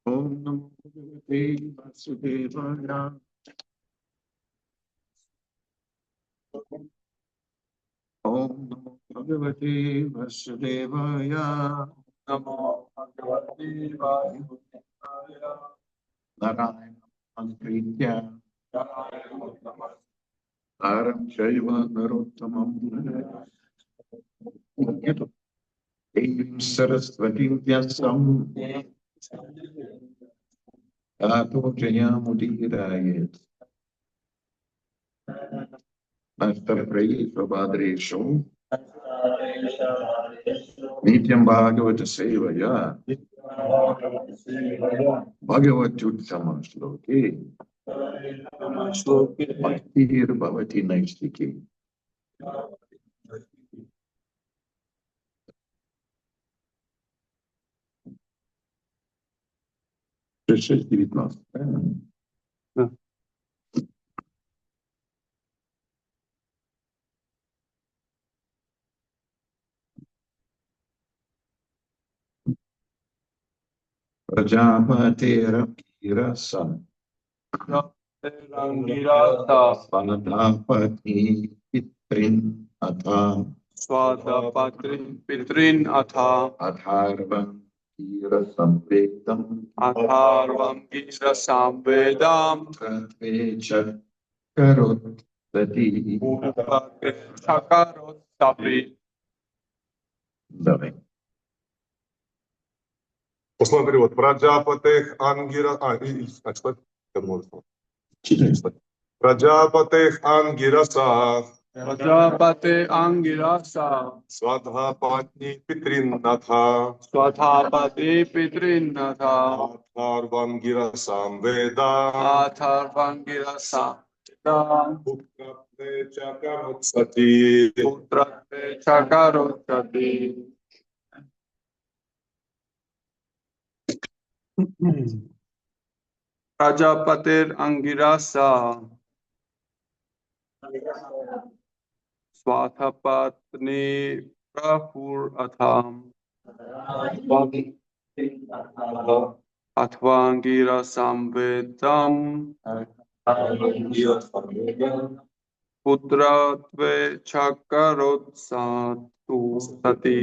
Om Namo Bhagavate Vasudevaya. Om Namo Bhagavate Vasudevaya. Namo Bhagavate Vasudevaya. Narayana Sankritya. Aram Shaiva Narottamam. Em Saraswati Vyasam. Tato Jayamudiraye. Ashtaprayesva Bhadreshu. Nityam Bhagavata Sevaya. Bhagavatyuttama Shloke. Bhaktir Bhavati Naistiki. Prajapatera Kirasa. Swadapati Pitrin Atha. Swadapati Pitrin Atha. Atharvam Gira Samvedam. Atharvam Gira Samvedam. Pratvecha Karot Sati. Pratvecha Karot Sati. Давай. Пословный перевод. Праджапатех Ангира... Праджапатех Ангираса. Prajapate Angirasa. Свадхапатни Питриннатха. Swadhapati Pitrinatha. Атхарвам Гирасам Веда. Atharvam Gira Samvedam. Путратвеча Каротсати. Putratvecha Karot Sati. Prajapatir Angirasa. Swathapatni Prahur Atham. Athvangira Samvedam. Putratve Chakarot Satu Sati.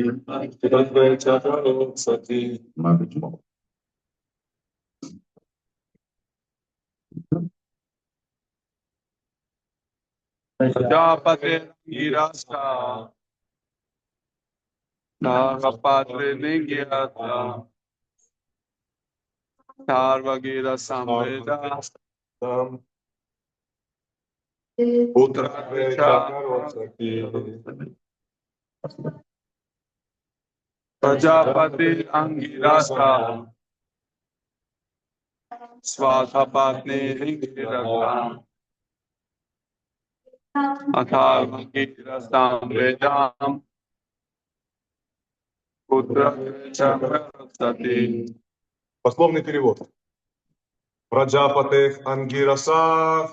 Prajapate Girasa. Narapatre Ningirata. Sarvagira Samveda. Putratvecha Karosati. Prajapati Angirasa. Swathapatni Hingirata. Atharvagira Samvedam. Putratvecha Karosati. Пословный перевод. Праджапатех Ангираса.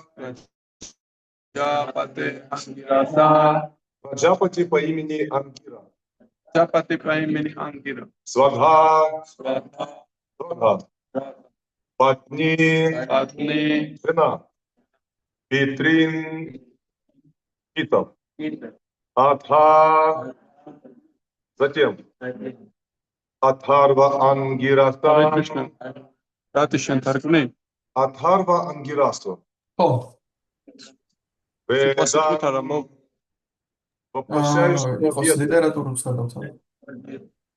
Prajapati Angirasa. Праджапати по имени Ангира. Prajapati по имени Ангира. Свадха. Swadha. Свадха. Патни. Patni. Жена. Питрин. Питов. Атха. Затем. Атхарва Ангираса. Ратишан Таркни. Атхарва Ангираса. Воплощающий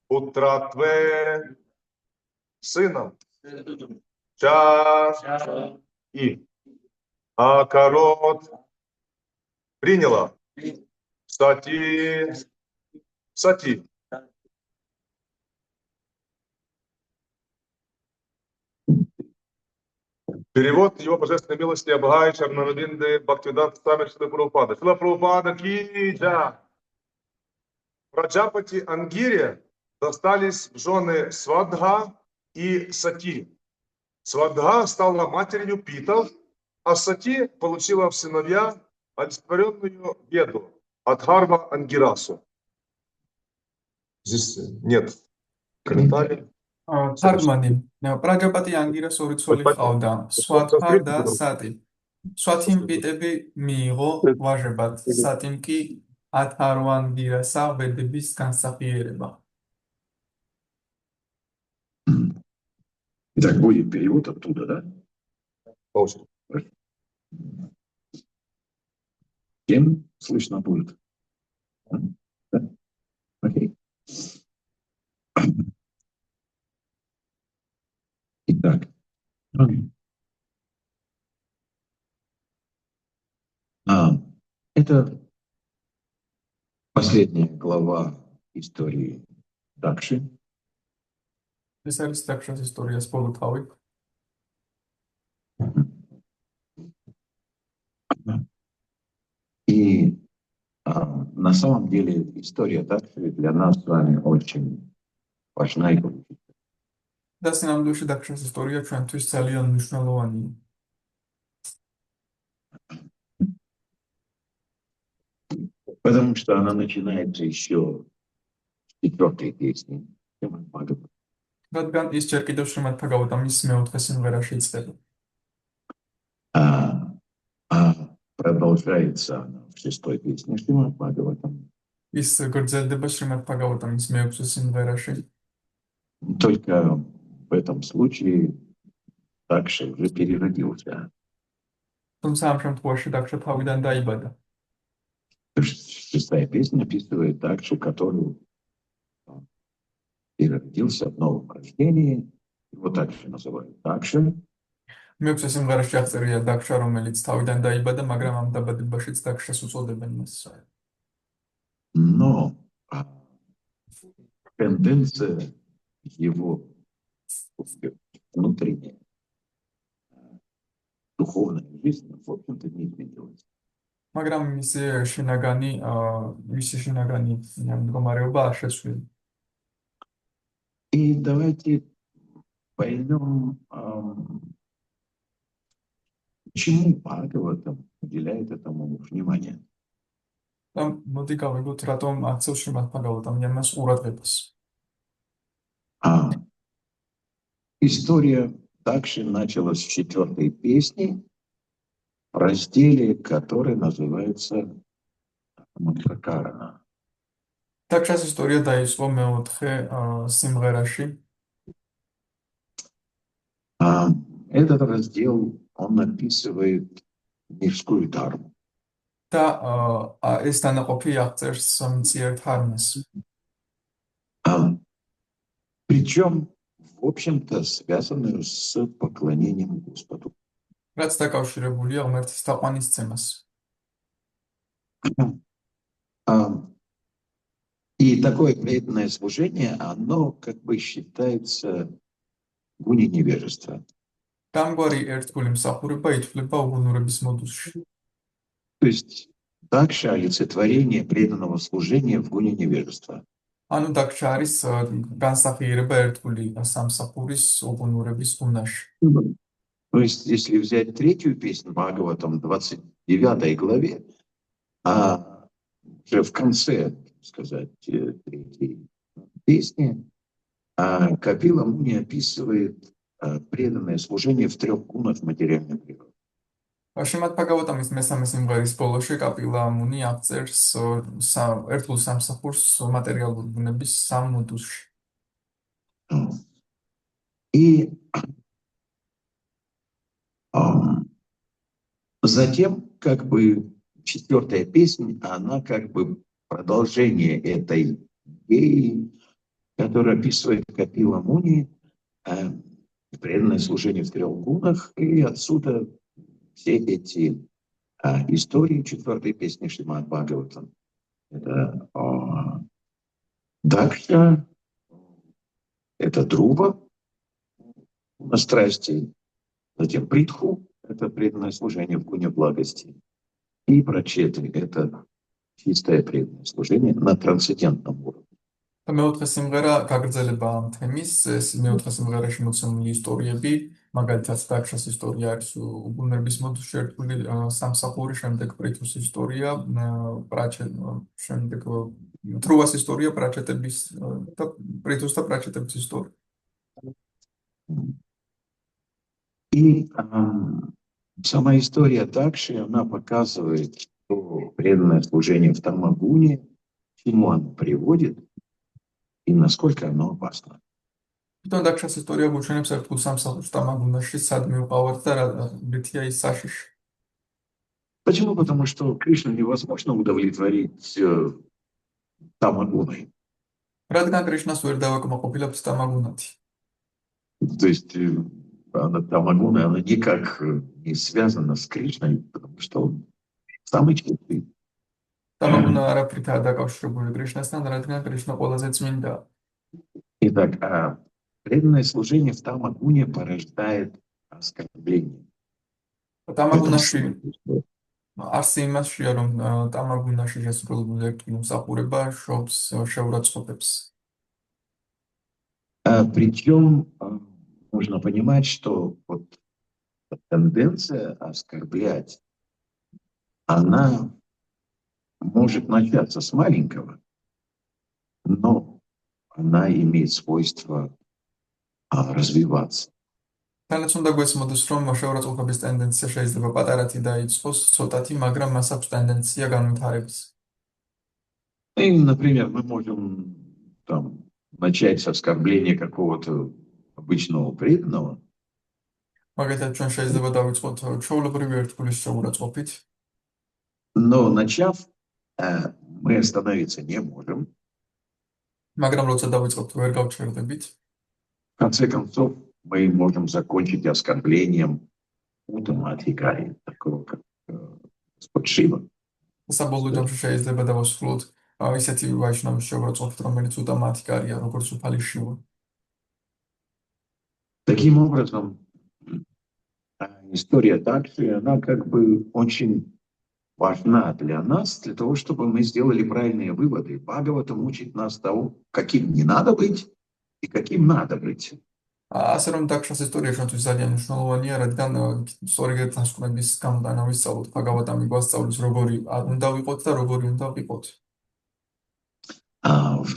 Путратве сыном. Ча и. Акарот приняла. Сати. Сати. Перевод его божественной милости Абхай Чарнавинды Бхактивиданта Свами Шрила Прабхупада. Шрила Прабхупада ки джа. Праджапати Ангире достались в жены Свадха и Сати. Свадха стала матерью Питов, а Сати получила в сыновья олицетворенную Веду Адхарва Ангирасу. Здесь нет комментариев. თარგმანი პრაჯაპატი ანგირას ორი ცოლი ჰყავდა, სვათჰა და სატი. სვათიმ პიტები მიიღო ვაჟებად, სატიმ კი ათარვანგირასა ვედების განსახიერება. Итак, будет перевод оттуда, да? По очереди. Всем слышно будет? Да? Окей. Итак, это последняя глава истории Дакши. ეს არის დაქშას ისტორიას ბოლო თავი. И на самом деле история Дакши для нас с вами очень важна и положительна. და სინამდვილეში დაქშას ისტორია ჩვენთვის ძალიან მნიშვნელოვანია. Потому что она начинается еще с 4-й песни. რადგან ის ჯერ კიდევ შრიმად ფაგავდა მის მეოთხე სიმღერაში იწყება. Продолжается она в 6-й песне Шримад Бхагаватам. ის გრძელდება შრიმად ფაგავატამის მეექვსე სიმღერაში. Только в этом случае Дакша уже переродился. თუმცა ამ შემთხვევაში დაქშა თავიდან დაიბადა. 6-я песня описывает Дакшу, который переродился в новом рождении. Его также называют Дакша. მეექვსე სიმღერაში აღწერია დაქშა, რომელიც თავიდან დაიბადა, მაგრამ ამ დაბადებაშიც დაქშას уწოდებენ მას. Но тенденция его внутренняя духовная жизнь, в общем-то, не изменилась. მაგრამ მისი შინაგანი მდგომარეობა არ შეცვლილა. И давайте поймем, почему Бхагаватам уделяет этому внимание. და მოდი გავიგოთ, რატომ აქცევს შრიმად ფაგავატამ ამას ყურადღებას. История Дакши началась с 4-й песни, в разделе, который называется Мантракарана. დაქშას ისტორია დაიწყო მეოთხე სიმღერაში. Этот раздел, он описывает мирскую дхарму. და ეს დანაყოფი აღწერს მციერ ධარმას. Причем, в общем-то, связанную с поклонением Господу. რაც დაკავშირებულია ღმერთის თაყვანისცემას. И такое преданное служение, оно как бы считается гуни невежества. დამგვარი ერთგული მსახურება ითვლება უგუნურების მოდულში. То есть Дакша олицетворение преданного служения в гуне невежества. ანუ დაქშა არის განსახიერება ერთგული სამსახურის უგუნურების გუნაში. То есть, если взять 3-ю песню Бхагаватам, 29 главе, уже в конце, так сказать, 3-й песни, Капила Муни описывает преданное служение в 3 гунах материальной природы. შრიმად ფაგავატამის მესამე სიმღერის ბოლოში კაპილა მუნი აღწერს ერთგულ სამსახურს მატერიალური ბუნების 3 მოდულში. И затем, как бы, 4-я песня, она как бы продолжение этой идеи, которая описывает Капила Муни, преданное служение в 3 гунах, и отсюда все эти истории 4-й песни Шримад Бхагаватам. Это Дакша, это Друва на страсти, затем Притху, это преданное служение в гуне благости, и Прачеты, это чистое преданное служение на трансцендентном уровне. და მეოთხე სიმღერა გაგრძელება ამ თემის, ეს მეოთხე სიმღერაში მოცემული ისტორიები მაგალითად დაქშას ისტორია არის უგუნების მოდულში ერთგული სამსახური, შემდეგ პრითუს ისტორია, შემდეგ ტრუას ისტორია, პრაჩეტების და პრითუს და პრაჩეტების ისტორია. И сама история Дакши, она показывает, что преданное служение в Тамагуне, к чему оно приводит и насколько оно опасно. თვითონ დაქშას ისტორია გვუჩვენებს ერთგულ სამსახურს тамагунაში, სად მივყავართ და რითია ის საშიში. Почему? Потому что Кришну невозможно удовлетворить Тамагуной. რადგან კრიშნას ვერ დავაკმაყოფილებთ тамагунათი. То есть Тамагуна, она никак не связана с Кришной, потому что он самый чистый. тамагуна არაფრითაა დაკავშირებული კრიშნასთან, რადგან კრიშნა ყველაზე წმინდა. Итак, преданное служение в Тамагуне порождает оскорбление. тамагунაში არსი იმაშია, რომ тамагунაში შესრულებული ერთგული მსახურება შობს შეურაცხყოფებს. Причем нужно понимать, что вот тенденция оскорблять, она может начаться с маленького, но она имеет свойство развиваться. თანაც უნდა გვესმოდეს, რომ შეურაცხყოფების ტენდენცია შეიძლება პატარათი დაიწყოს, ცოტათი, მაგრამ მას აქვს ტენდენცია განვითარების. И, например, мы можем там начать с оскорбления какого-то обычного преданного. მაგალითად, ჩვენ შეიძლება დავიწყოთ ჩვეულებრივი ერთგულის შეურაცხყოფით, Но начав, мы остановиться не можем. მაგრამ როცა დავიწყოთ, ვერ გავჩერდებით. В конце концов, мы можем закончить оскорблением Уттамадхикари, такого как Господь Шива. საბოლოო ჯამში შეიძლება დავასრულოთ ისეთი ვაიშნავის შეურაცხყოფით, რომელიც უტამათიკარია, როგორც უფალი შივა. Таким образом, история Дакши, она как бы очень важна для нас, для того, чтобы мы сделали правильные выводы. Бхагаватам учит нас того, каким не надо быть и каким надо быть. ასე რომ დაქშას ისტორია ჩვენთვის ძალიან მნიშვნელოვანია, რადგან სწორი განსხვავების გამოტანა ვისწავლოთ, ბჰაგავატამი გვასწავლის, როგორი უნდა ვიყოთ და როგორი უნდა ვიყოთ.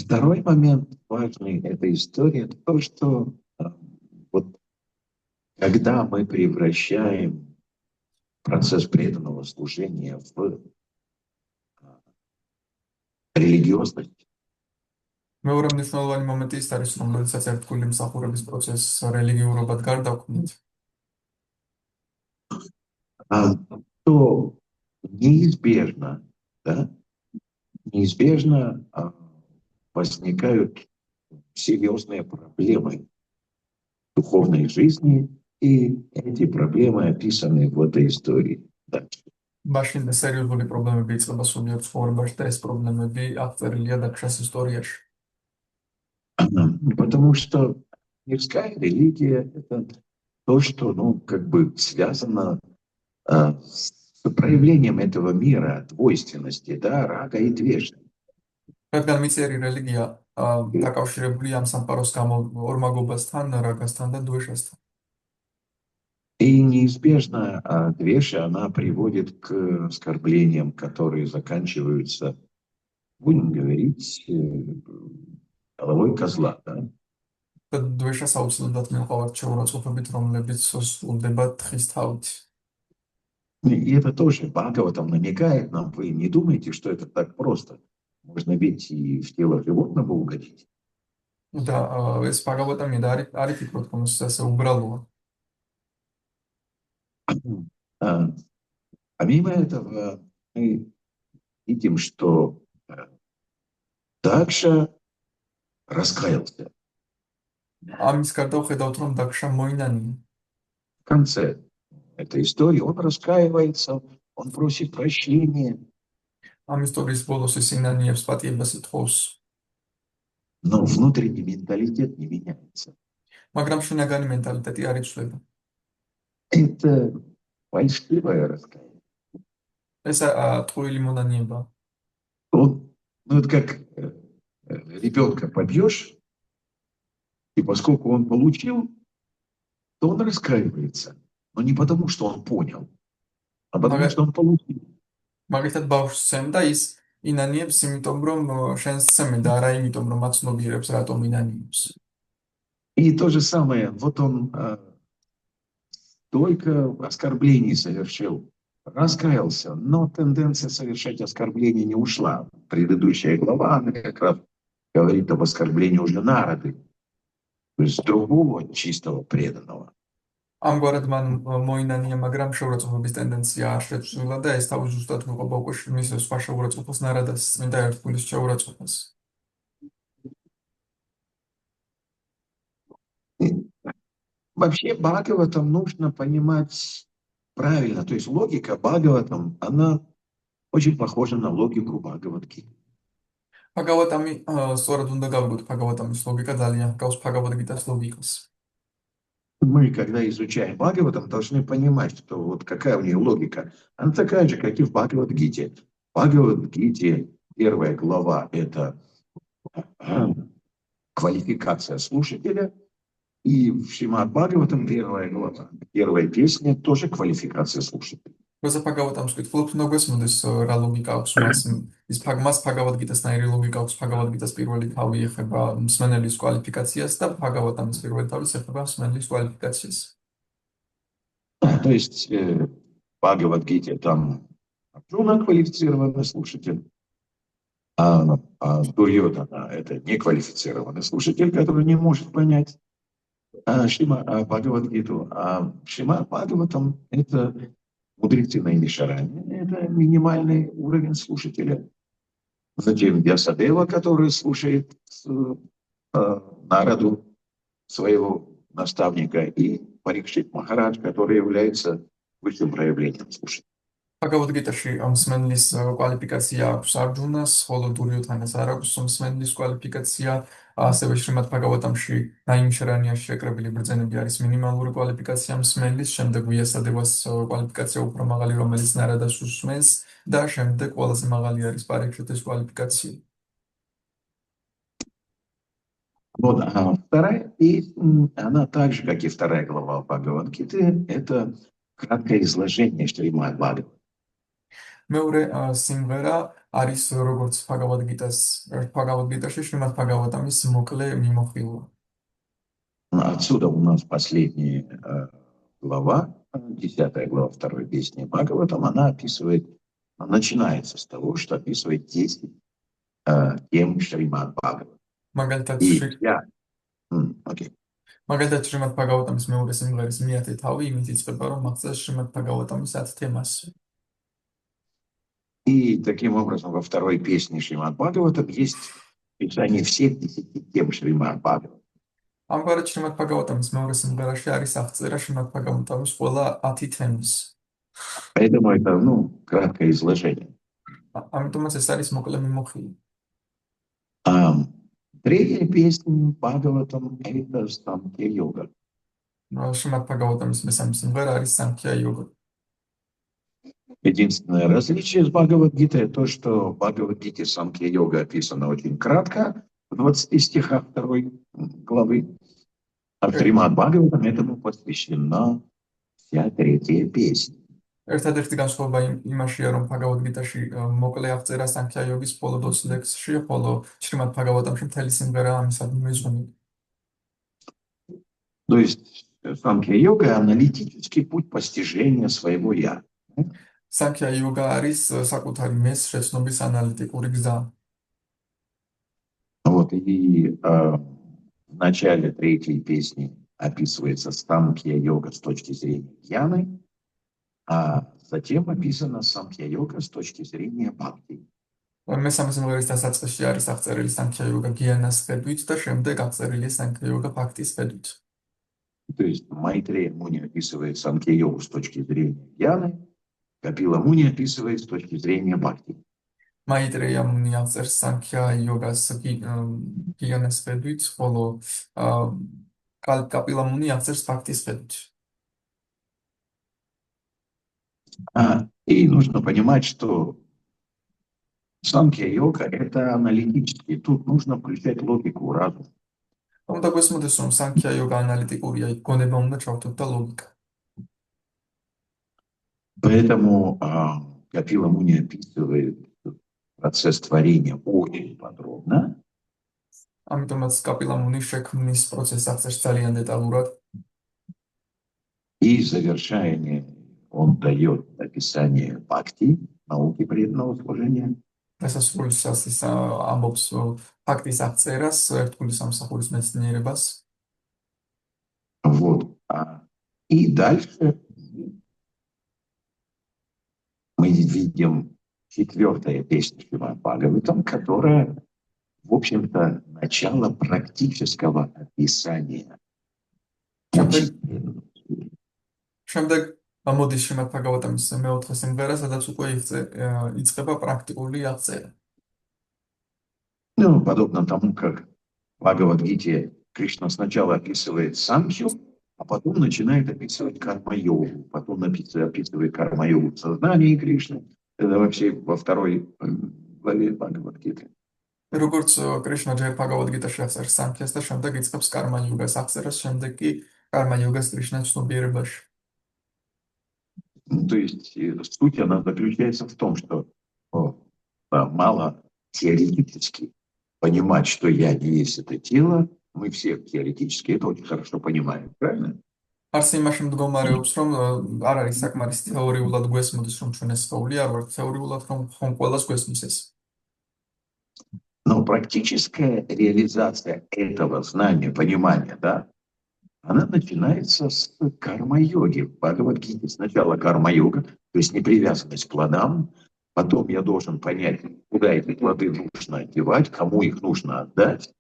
Второй момент важный этой истории — это то, что вот когда мы превращаем процесс преданного служения в религиозность, მეორე მნიშვნელოვანი მომენტი ის არის, რომ როდესაც ერთგული მსახურების პროცესს რელიგიურობად გარდაქმნით, то неизбежно возникают серьезные проблемы в духовной жизни, и эти проблемы описаны в этой истории. მაშინ სერიოზული პრობლემები იწყება სულიერ ცხოვრებაში და ეს პრობლემები აღწერილია დაქშას ისტორიაში. Потому что мирская религия — это то, что, как бы связано с проявлением этого мира, двойственности, да, рага и двеши. რადგან მიწიერი რელიგია დაკავშირებულია ამ სამყაროს ორმაგობასთან, რაგასთან და დვეშასთან. И неизбежно двеша, она приводит к оскорблениям, которые заканчиваются, будем говорить, головой козла, да? და დვეშას აუცილებლად მივყავართ შეურაცხყოფებით, რომლებიც სრულდება თხის თავით. И это тоже Бхагаватам намекает нам: вы не думайте, что это так просто. Можно ведь и в тело животного угодить. და ეს ბჰაგავატამი და არ იფიქროთ, რომ ეს ასე უბრალოა. Помимо этого, мы видим, что Дакша раскаялся. ამის გარდა ვხედავთ, რომ დაქშა მოინანია. В конце этой истории он раскаивается, он просит прощения. ამ ისტორიის ბოლოს ის ინანიებს პატიებას ითხოვს. Но внутренний менталитет не меняется. მაგრამ შინაგანი მენტალიტეტი არ იცვლება. Это фальшивое раскаяние. ეს ტყუილი მონანიება. Вот как ребенка побьешь, и поскольку он получил то он раскаивается. Но не потому, что он понял, а потому, Мага- что он получил. მაგალითად ბავშვს სცემ და ის ინანიებს იმიტომ რომ შენს სცემენ და არა იმიტომ რომ აცნობიერებს რატომ ინანიებს. И то же самое, вот он только оскорблений совершил, раскаялся, но тенденция совершать оскорбления не ушла. Предыдущая глава, она как раз говорит об оскорблении уже народы, то есть другого чистого преданного. ამგვარად მან მოინანია, მაგრამ შეურაცხყოფის ტენდენცია არ შეცვლილა და ეს თავის ზუსტად ვიყოფა უკვე მის სხვა შეურაცხყოფას ნარადას წმინდა ერთგულის შეურაცხყოფას. Вообще Бхагаватам нужно понимать правильно, то есть логика Бхагаватам, она очень похожа на логику Бхагават-гиты. ფაგავატამი სწორად უნდა გავიგოთ ფაგავატამის логика ძალიან ჰგავს ფაგავატ-გიტას логикას. Мы, когда изучаем Бхагаватам, должны понимать, что вот какая у нее логика. Она такая же, как и в Бхагават-гите. В Бхагават-гите первая глава – это квалификация слушателя, и в Шримад Бхагаватам первая глава, первая песня тоже квалификация слушателя. როცა ფაგავატამს ვკითხულობთ, უნდა გვესმოდეს რა ლოგიკა აქვს მას. ის მას ფაგავატ-გიტასნაირი ლოგიკა აქვს. ფაგავატ-გიტას პირველი თავი ეხება მსმენელის კვალიფიკაციას და ფაგავატამის პირველი თავი ეხება მსმენელის კვალიფიკაციას. То есть в Бхагават-гите там Арджуна квалифицированный слушатель, а Дурьодана – это неквалифицированный слушатель, который не может понять Бхагават-гиту. А Шримад Бхагаватам – это мудрецы Наймишарани, это минимальный уровень слушателя. Затем Вьясадева, который слушает народу своего наставника, и Парикшит Махарадж, который является высшим проявлением слушателя. ფაგავატ-გიტაში მსმენელის კვალიფიკაცია აქვს არჯუნას, ხოლო დურიოდანას არ აქვს მსმენელის კვალიფიკაცია. ასევე შრიმად ფაგავატამში ნაიმშარანიაში შეკრებილი ბრძენები არის მინიმალური კვალიფიკაცია მსმენელის, შემდეგ ვიასადევას კვალიფიკაცია უფრო მაღალი, რომელიც ნარადას უსმენს და შემდეგ ყველაზე მაღალი არის პარიქშიტის კვალიფიკაცია. Вот, а вторая песня, она так же, как и вторая глава Бхагават-гиты, это краткое изложение Шримад Бхагаватам. მეორე სიმღერა არის როგორც ფაგავატ-გიტაში შრიმად ფაგავატამის მოკლე მიმოხილვა. Отсюда у нас последняя глава, 10 глава второй песни Бхагаватам, она описывает, начинается с того, что описывает 10 тем Шримад Бхагаватам. მაგალითად შრიმად ფაგავატამის მეორე სიმღერის მეათე თავი იმით იწყება, რომ მაღწევს შრიმად фагаватамის 10 თემას. И таким образом во второй песне Шримад Бхагаватам есть описание всех 10 тем Шримад Бхагаватам. ამგვარად შრიმად ფაგავატამის მეორე სიმღერაში არის აღწერა შრიმად ფაგავატამის ყველა 10 თემის. Поэтому это, краткое изложение. ამიტომაც ეს არის მოკლე მიმოხილვა. Третья песня Бхагаватам – это Самkhya-йога. შრიმად ფაგავატამის მესამე სიმღერა არის სამქია-იოგა. Единственное различие с Бхагават-гитой – то, что в Бхагават-гите Самkhya-йога описана очень кратко, в 20 стихах второй главы, а в Шримад Бхагаватам этому посвящена вся третья песня. ერთადერთი განსხვავება იმაშია, რომ ფაგავატ-გიტაში მოკლე აღწერა სამქია-იოგის ბოლო 20 ლექსში, ხოლო შრიმად ფაგავატამში მთელი სიმღერა ამისადმი მეზღვანილი. То есть Самkhya-йога – аналитический путь постижения своего «я». სამქია-იოგა არის საკუთარი მეს შეცნობის ანალიტიკური გზა. Вот, и в начале третьей песни описывается Самkhya-йога с точки зрения гьяны, а затем описана Самkhya-йога с точки зрения бхакти. მესამე სიმღერის დასაწყისში არის აღწერილი სამქია-იოგა გიანას ხედვით და შემდეგ აღწერილია სამქია-იოგა ბхакти-ის ხედვით. То есть Майтрея Муни описывает Самkhya-йогу с точки зрения гьяны, Капила Муни описывает с точки зрения бхакти. მაიტრეია მუნი აღწერს სამქია-იოგას გიანას ხედვით, ხოლო კაპილა მუნი აღწერს ბхакти-ის ხედვით. И нужно понимать, что Самkhya-йога – это аналитический. Тут нужно включать логику, разум. Უნდა გვესმოდეს, რომ სანქია იოგა ანალიტიკურია, იქ გონება უნდა ჩავთოთ და ლოგიკა. Поэтому Капила Муни описывает процесс творения очень подробно. ამიტომაც კაპილამუნი შექმნის პროცესს აღწერს ძალიან დეტალურად. И в завершение он дает описание бхакти, науки преданного служения. დასასრულისას ის ამბობს ფაქტის აღწერას, ერთგული სამსახურის მეცნიერებას. Вот. И дальше мы видим 4-я песня Шримад Бхагаватам, которая, в общем-то, начало практического описания. შემდეგ მოდის შრიმად ბჰაგავატამის მეოთხე სიმღერა, სადაც უკვე იწყება პრაქტიკული აღწერა. Ну, подобно тому, как в Бхагавад-гите Кришна сначала описывает самхью, а потом начинает описывать карма-йогу. Потом описывает карма-йогу в сознании Кришны. Это вообще во 2-й главе Бхагавад-гиты. როგორც კრიშნა ჯერ ბჰაგავად-გიტაში აღწერს სამქიას და შემდეგ იწყებს კარმა-იოგას აღწერას, შემდეგ კი კარმა-იოგას კრიშნას ცნობიერებაში. То есть суть она заключается в том, что мало теоретически понимать, что я не есть это тело. Мы все теоретически это очень хорошо понимаем, правильно? არც იმაში მდგომარეობს, რომ არ არის საკმარის თეორიულად გვესმოდეს, რომ ჩვენ ეს სხეული არ ვართ, თეორიულად ხომ ყველას გვესმის ეს. Но практическая реализация этого знания, понимания, да, она начинается с карма-йоги. В Бхагавад-гите сначала карма-йога, то есть непривязанность к плодам, потом я должен понять, куда эти плоды нужно одевать, кому их нужно отдать,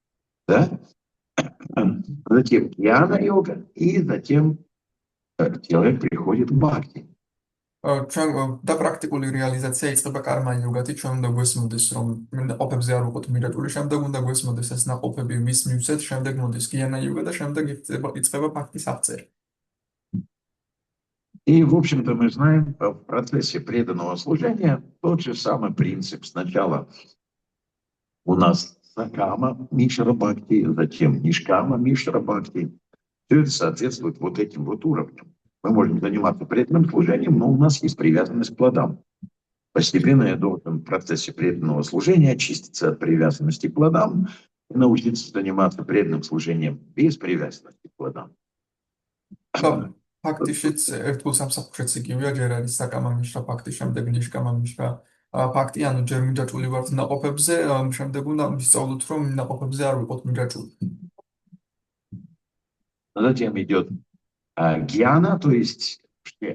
да? Затем гьяна-йога, и затем человек приходит к бхакти. და პრაქტიკული რეალიზაცია იწყება კარმა-იოგათი, ჩვენ უნდა გვესმოდეს, რომ ნაყოფებზე არ ვიყოთ მირაჭული, შემდეგ უნდა გვესმოდეს ეს ნაყოფები ვის მივცეთ, შემდეგ მოდის გიანა-იოგა და შემდეგ იწყება ფაქტის აღწერა. И, в общем-то, мы знаем, в процессе преданного служения тот же самый принцип. Сначала у нас сакама мишра бхакти, затем нишкама мишра бхакти. Все это соответствует вот этим вот уровням. Мы можем заниматься преданным служением, но у нас есть привязанность к плодам. Постепенно я должен в процессе преданного служения очиститься от привязанности к плодам и научиться заниматься преданным служением без привязанности к плодам. ფაქტიშიც ერთგულ სამსახურშიც იგივეა, ჯერ არის საკამა მიშრა ფაქტი, შემდეგ ნიშკამა მიშრა ფაქტი, ანუ ჯერ მიჯაჭული ვართ ნაყოფებზე, შემდეგ უნდა ვისწავლოთ, რომ ნაყოფებზე არ ვიყოთ მიჯაჭული. Затем идет гьяна, то есть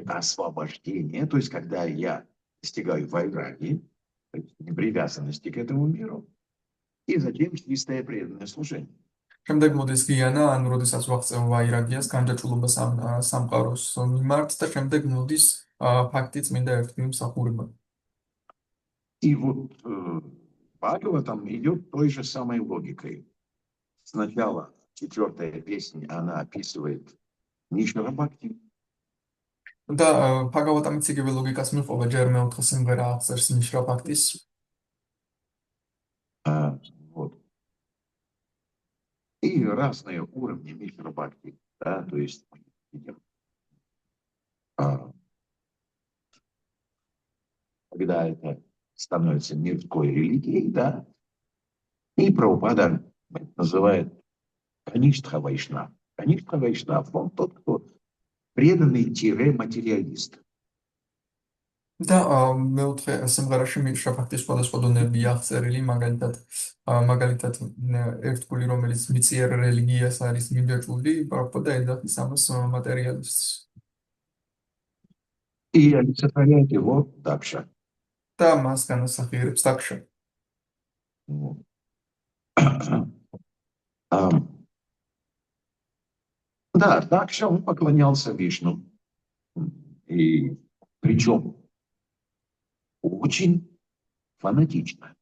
освобождение, то есть когда я достигаю вайраги, то есть непривязанности к этому миру, и затем чистое преданное служение. შემდეგ მოდის გიანა, ანუ როდესაც ვაღწევ ვაირაგიას, განჯაჭულობას სამყაროს მიმართ და შემდეგ მოდის ფაქტი წმინდა ერთგული მსახურება. И вот Бхагаватам идет той же самой логикой. Сначала 4-я песня, она описывает Нишра Бхакти. და ბჰაგავატამიც იგივე ლოგიკას მიყვება, ჯერ მეოთხე სიმღერა აღწერს ნიშრა ფაქტის. Вот. И разные уровни Нишра Бхакти, да, то есть мы видим, когда это становится мирской религией, да, и Прабхупада называет Каништха Вайшнав. Каништха Вайшнав, он тот, кто преданный-материалист. და მეოთხე სიმღერაში ნიშრა ფაქტის სხვადასხვა დონეებია აღწერილი, მაგალითად ერთგული, რომელიც მიწიერ რელიგიას არის მიჯაჭული, პრაბჰუპადა ეძახის ამას მატერიალისტს. И олицетворяет его Дакша. და მას განასახიერებს დაქშა. Да, Дакша, он поклонялся Вишну. И причем очень фанатично.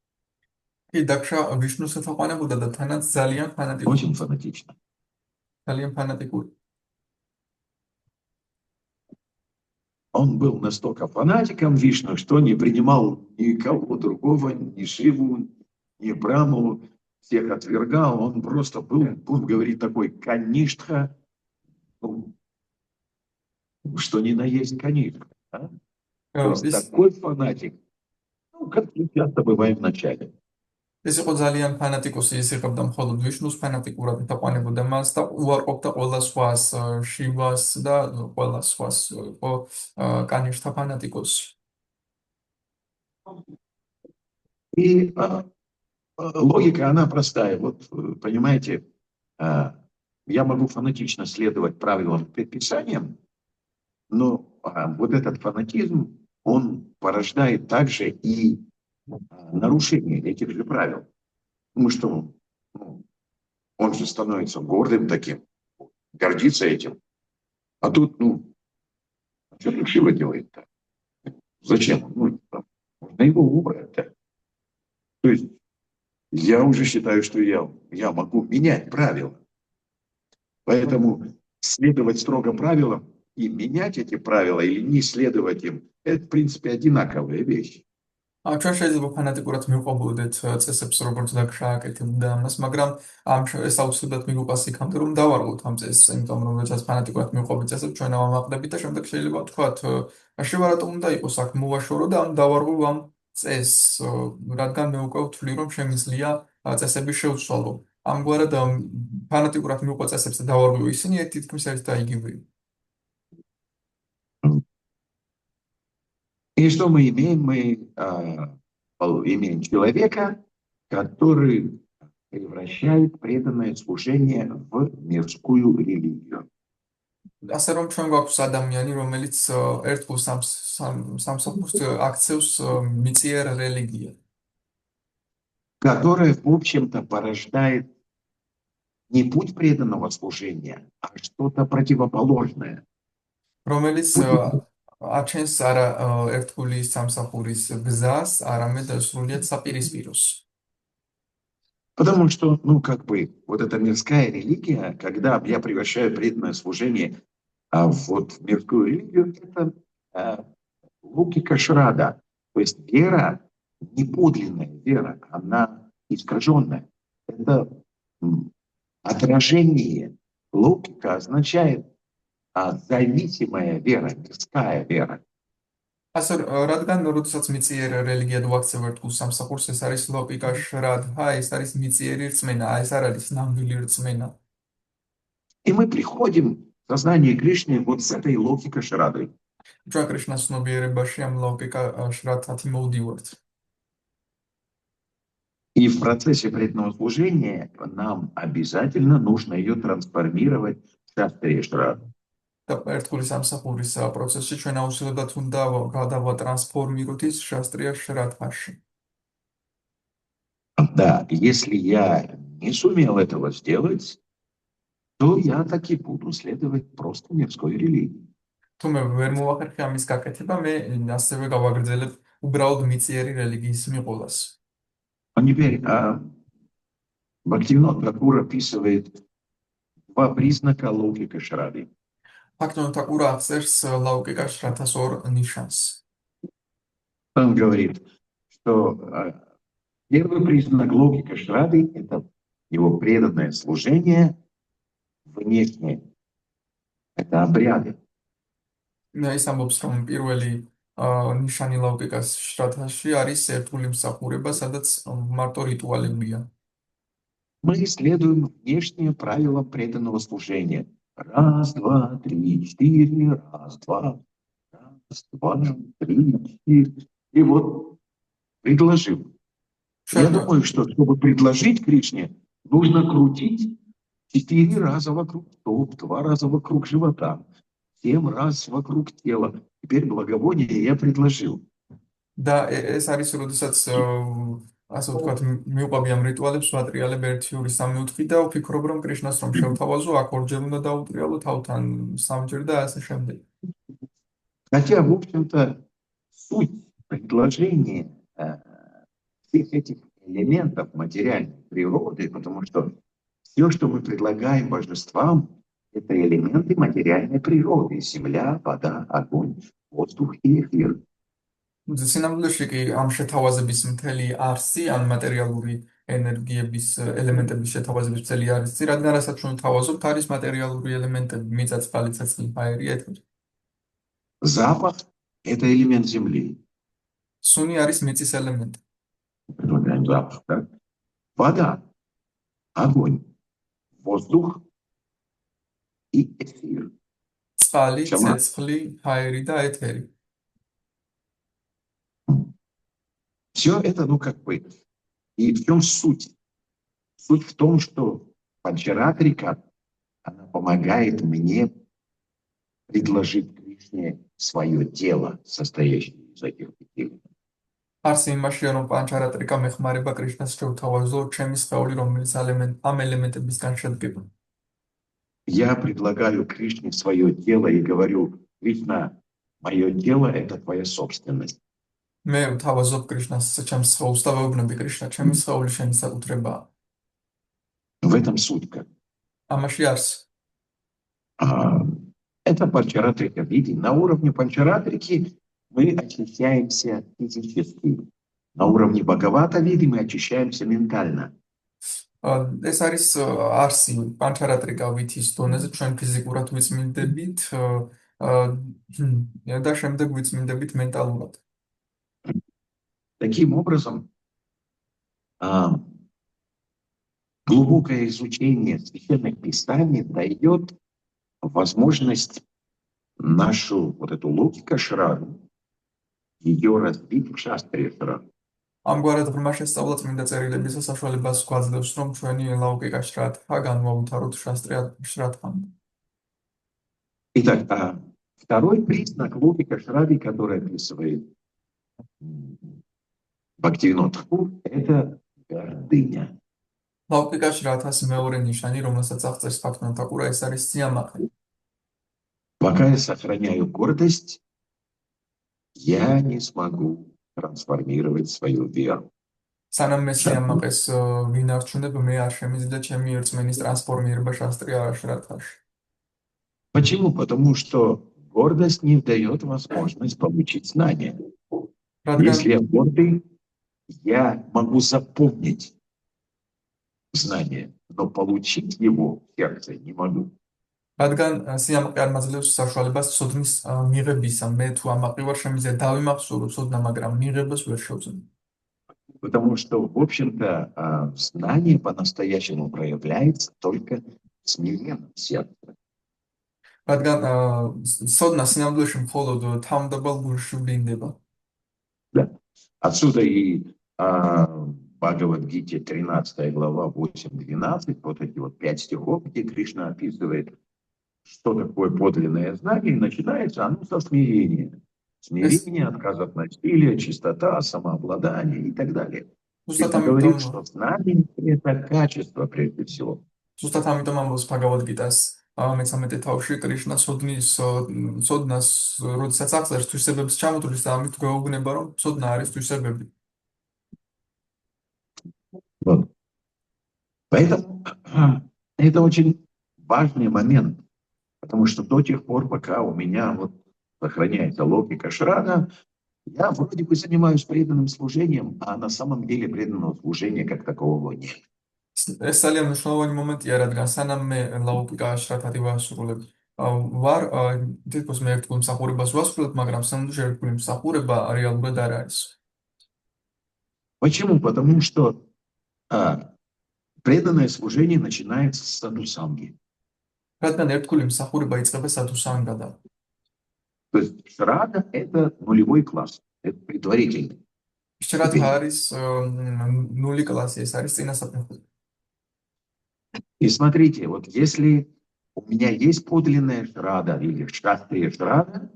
კი, დაქშა ვიშნუს ეთაყვანებოდა და თანაც ძალიან ფანატიკური. Очень фанатично. ძალიან ფანატიკური. Он был настолько фанатиком Вишну, что не принимал никого другого, ни Шиву, ни Браму, всех отвергал, он просто был, будем говорить, такой канишка, ну, что ни на есть канишка. Да? То есть ის такой фанатик, ну, как мы часто бываем в начале. ის იყო ძალიან ფანატიკოსი, ის იღებდა მხოლოდ ვიშნუს ფანატიკურად ეთაყვანებოდა მას და უარყოფდა ყველა სხვას, შივას და ყველა სხვას იყო კანიშთა ფანატიკოსი. И логика, она простая. Вот, понимаете, я могу фанатично следовать правилам, предписаниям, но вот этот фанатизм, он порождает также и нарушение этих же правил. Потому что он же становится гордым таким, гордится этим. А тут, что тут Шива делает-то? Зачем? Можно его убрать-то. То есть я уже считаю, что я могу менять правила. Поэтому следовать строго правилам и менять эти правила или не следовать им, это, в принципе, одинаковая вещь. ჩვენ შეიძლება ფანატიკურად მივყვებოდეთ წესებს, როგორც დაგშააკეთებდა ამას, მაგრამ ეს აუცილებლად მიგუპას იქამდე, რომ დავარღვოთ ამ წესს, იმიტომ რომ როდესაც ფანატიკურად მივყვებით წესებს, ჩვენ ავამაყდებით და შემდეგ შეიძლება ვთქვათ, შივა რატომ უნდა იყოს აქ მოვაშორო და დავარღვევ ამ წესს, რადგან მე უკვე ვთვლი, რომ შემიძლია წესების შეუცვალო. ამგვარად ფანატიკურად მივყვე წესებს და დავარღვევ ისინი თითქმის ერთ და იგივეა. И что мы имеем? Мы имеем человека, который превращает преданное служение в мирскую религию. ასე რომ ჩვენ გვაქვს ადამიანი, რომელიც ერთგულ სამსახურს აქცევს მიწიერ რელიგიად, Которая, в общем-то, порождает не путь преданного служения, а что-то противоположное. რომელიც აჩენს არა ერთგული სამსახურის გზას, არამედ სრულიად საპირისპიროს. Потому что, вот эта мирская религия, когда я превращаю преданное служение вот в мирскую религию, это логика Шрада. То есть вера, не подлинная вера, она искаженная. Это отражение. Логика означает зависимая вера, мирская вера. ასე რადგან როდესაც მიწიერ რელიგიად ვაქცევ ერთგულ სამსახურს, ეს არის ლოგიკა შრადჰა, ეს არის მიწიერი რწმენა, ეს არ არის ნამდვილი რწმენა. И мы приходим в сознание Кришны вот с этой логикой Шрады. ჩვენ კრიშნას ცნობიერებაში ამ ლოგიკა შრადჰათი მოვდივართ. И в процессе преданного служения нам обязательно нужно ее трансформировать в шастрия Шраду. და ერთგული სამსახურის პროცესში ჩვენ აუცილებლად უნდა გადავატრანსფორმიროთ ის შასტრია შრადჰაში. Да, если я не сумел этого сделать, то я таки буду следовать просто мирской религии. თუ მე ვერ მოვახერხე ამის გაკეთება, მე ასევე გავაგრძელებ უბრალოდ მიწიერი რელიგიის მიყოლას. А теперь Бхактивинод Тхакур описывает два признака логики Шрады. Бхактивинод Тхакур აღწერს ლოგიკა შრადჰას ორ ნიშანს. Он говорит, что первый признак логики Шрады – это его преданное служение внешнее. Это обряды. ის ამბობს, რომ პირველი ნიშანი ლოგიკას შრადჰაში არის ერთგული მსახურება, სადაც მარტო რიტუალებია. Мы исследуем внешние правила преданного служения. Раз, два, три, четыре, раз, два, три, четыре. И вот предложим. Я думаю, что чтобы предложить Кришне, нужно крутить 4 раза вокруг стоп, 2 раза вокруг живота, 7 раз вокруг тела. Теперь благовоние я предложил. და ეს არის როდესაც ასე ვთქვათ მიუყვები ამ რიტუალებს ვატრიალებ 1 2 3 4 და ვფიქრობ რომ კრიშნას რომ შევთავაზო აქ ორჯერ უნდა დაუტრიალო თავთან 3-ჯერ და ასე შემდეგ. Хотя, в общем-то, суть предложения всех этих элементов материальной природы, потому что все, что мы предлагаем божествам, это элементы материальной природы. Земля, вода, огонь, воздух и эфир. სინამდვილეში კი ამ შეთავაზების მთელი არსი ან მატერიალური ენერგიების ელემენტების შეთავაზების წელი არის წი, რადგან რასაც ჩვენ ვთავაზობთ, არის მატერიალური ელემენტები, მიწა, წყალი, ცეცხლი, ჰაერი, ეთერი. Запах – это элемент Земли. სუნი არის მიწის ელემენტი. Предлагаем запах, да? Вода, огонь, воздух и эфир. წყალი, Чама? ცეცხლი, ჰაერი და ეთერი. Все это, ну, как бы, и в чем суть? Суть в том, что Панчаратрика, она помогает мне предложить Кришне свое тело, состоящее из этих пяти. არსი იმაშია, რომ პანჩარატრიკა მეხმარება კრიშნას შევთავაზო ჩემი სხეული, რომელიც ამ ელემენტებისგან შედგება. Я предлагаю Кришне свое тело и говорю: Кришна, мое тело – это твоя собственность. მე ვთავაზობ კრიშნას ჩემს სხეულს და ვეუბნები კრიშნა, ჩემი სხეული შენი საკუთრებაა. В этом суть. ამაში არის. Это Панчаратрика виде. На уровне Панчаратрики мы очищаемся физически. На уровне Бхагавата виде мы очищаемся ментально. ეს არის არსი პანჩარატრიკა ვითის დონეზე ჩვენ ფიზიკურად ვიწმინდებით და შემდეგ ვიწმინდებით მენტალურად. Таким образом, глубокое изучение священных писаний дает возможность нашу вот эту логику шраду, ее разбить в шастре шраду. ამგვარად ღრმა შესწავლა წმინდა წერილების საშუალებას გვაძლევს, რომ ჩვენი ლაუკიკა შრადჰა განვაუთავოთ შრადჰამ. Итак, второй признак логика шради, который описывает Бхактивинод Тхакур, это гордыня. ლაუკიკა შრადჰას მეორე ნიშანი, რომელსაც აღწერს ბჰაქტივინოდ თაკურა, ეს არის სიამაყე. Пока я сохраняю гордость, я не смогу трансформировать свою веру. სანამ მე სიამაყეს ვინარჩუნებ, მე არ შემიძლია ჩემი ერწმენის ტრანსფორმირება შასტრი შრადჰაში. Почему? Потому что гордость не дает возможность получить знания. Если я гордый, я могу запомнить знание, но получить его в сердце не могу. რადგან სიამაყე არ მაძლევს საშუალებას ცოდნის მიღებისა, მე თუ ამაყი ვარ, შემიძლია დავიმახსოვრო ცოდნა, მაგრამ მიღებას ვერ შევძლებთ. Потому что, в общем-то, знание по-настоящему проявляется только в смиренном сердце. რადგან ცოდნა სინამდვილეში მხოლოდ თავმდებელ გულში ვლინდება. Да. Отсюда и Бхагавад-гите 13 глава 8-12, вот эти вот 5 стихов, где Кришна описывает, что такое подлинное знание, и начинается оно со смирения. Смирение, отказ от насилия, чистота, самообладание и так далее. Кришна говорит, что знание – это качество прежде всего. ზუსტად ამიტომ ამბობს ბჰაგავად-გიტას 13 თავში კრიშნა ცოდნას როდესაც აღწერს თვისებების ჩამოთვლის და ამით გვეუბნება, რომ ცოდნა არის თვისებები. Вот. Поэтому это очень важный момент, потому что до тех пор, пока у меня вот сохраняется логика шрада, я вроде бы занимаюсь преданным служением, а на самом деле преданного служения как такового нет. ეს ძალიან მნიშვნელოვანი მომენტია, რადგან სანამ მე ლაუკიკა შრადჰად ვასრულებ, ვარ თითქოს მე ერთგულ მსახურებას ვასრულებ, მაგრამ სამდროში ერთგული მსახურება რეალურად არ არის. Почему? Потому что преданное служение начинается с садхусанги. რადგან ერთგული მსახურება იწყება სადհუსანგადან. То есть шрада – это нулевой класс, это предварительный. შრადჰა არის ნული კლასი, ეს არის წინასაფეხური. И смотрите, вот если у меня есть подлинная шрада или шастрия шрада,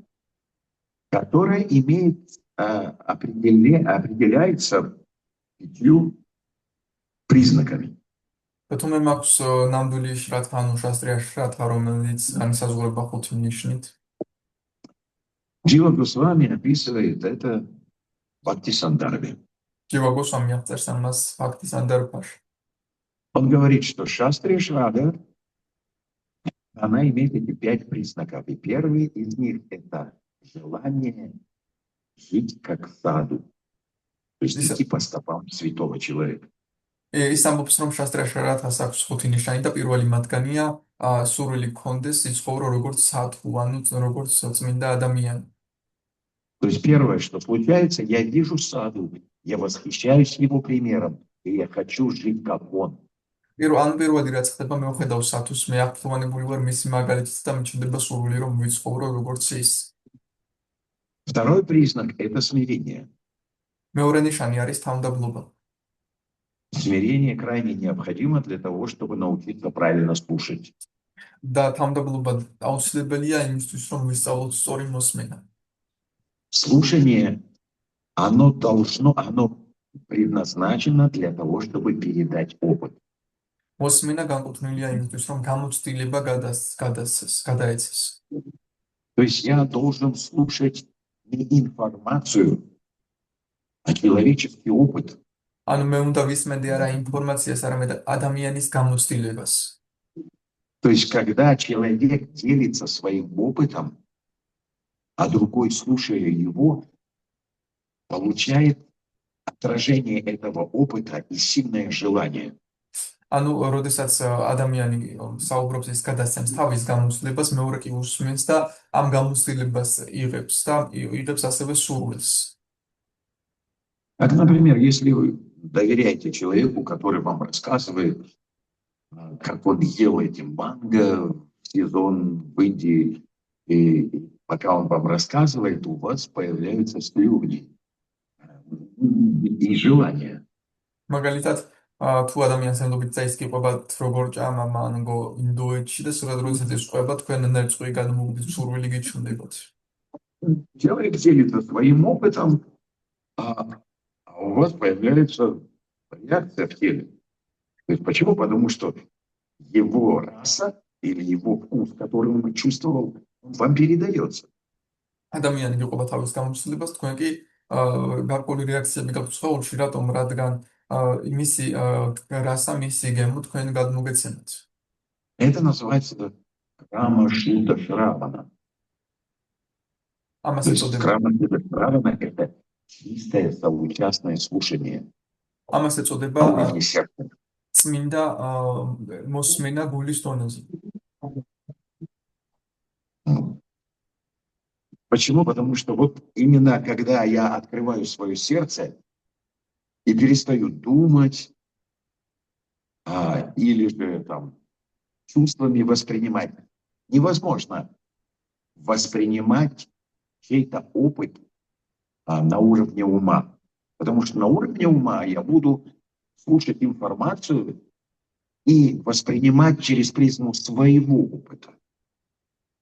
которая имеет, определяется 5 признаками. თუ მე მაქვს ნამდვილი შრადჰა, ანუ შასტრია შრადჰა, რომელიც განისაზღვრება 5 ნიშნით. Джива Госвами описывает это в Бхакти-сандарбе. ჯივა გოსვამი აღწერს ამას ბхакти-сандарбაში. Он говорит, что шастрия шрада, она имеет эти 5 признаков. И первый из них – это желание жить как саду, то есть идти по стопам святого человека. ის ამბობს, რომ შასტრაშარათას აქვს 5 ნიშანი და პირველი მათგანია სურვილი გქონდეს იცხოვრო როგორც სათუ, ანუ როგორც წმინდა ადამიანი. То есть первое, что случается, я вижу саду, я восхищаюсь его примером, и я хочу жить как он. პირველი რაც ხდება, მე ვხედავ სათუს, მე აღფრთოვანებული ვარ მისი მაგალითით და მიჩნდება სურვილი რომ ვიცხოვრო როგორც ის. Второй признак – это смирение. მეორე ნიშანი არის თავმდაბლობა. Смирение крайне необходимо для того, чтобы научиться правильно слушать. და თავმდაბლობა აუცილებელია იმისთვის, რომ ვისწავლოთ სწორი მოსმენა. Слушание, оно предназначено для того, чтобы передать опыт. მოსმენა განკუთვნილია იმისთვის, რომ გამოცდილება გადაეცეს. То есть я должен слушать не информацию, а человеческий опыт. ანუ მე უნდა ვისმენდი არა ინფორმაციას, არამედ ადამიანის გამოცდილებას. То есть когда человек делится своим опытом, а другой, слушая его, получает отражение этого опыта и сильное желание. ანუ როდესაც ადამიანი საუბრობს ის გადასცემს თავის გამოცდილებას, მეორე კი უსმენს და ამ გამოცდილებას იღებს და იღებს ასევე სურვილს. Как, например, если вы доверяете человеку, который вам рассказывает, как он ел эти манго в сезон в Индии, и пока он вам рассказывает, у вас появляются слюни и желания. მაგალითად, თუ ადამიანს ემდობით წაისკიყვება როგორ ჭამა მანგო ინდოეთში და სწორად როდესაც ის ყვება, თქვენ ნერწყვი გადმოგდით სურვილი გიჩნდებათ. Человек делится своим опытом, а у вас появляется реакция в теле. То есть почему? Потому что его раса или его вкус, который он чувствовал, вам передается. ადამიანი გიყვება თავის გამოცდილებას, თქვენ კი გარკვეული რეაქციები გაქვთ ცხოვრში, რადგან მისი რასა, მისი გემო თქვენ გადმოგეცემთ. Это называется крама шута шравана. ამას То есть ეწოდება крама шута шравана – это чистое соучастное слушание ამას на ეწოდება уровне сердца. წმინდა მოსმენა გულის დონეზე. Почему? Потому что вот именно когда я открываю свое сердце и перестаю думать, или же там чувствами воспринимать, невозможно воспринимать чей-то опыт на уровне ума. Потому что на уровне ума я буду слушать информацию и воспринимать через призму своего опыта.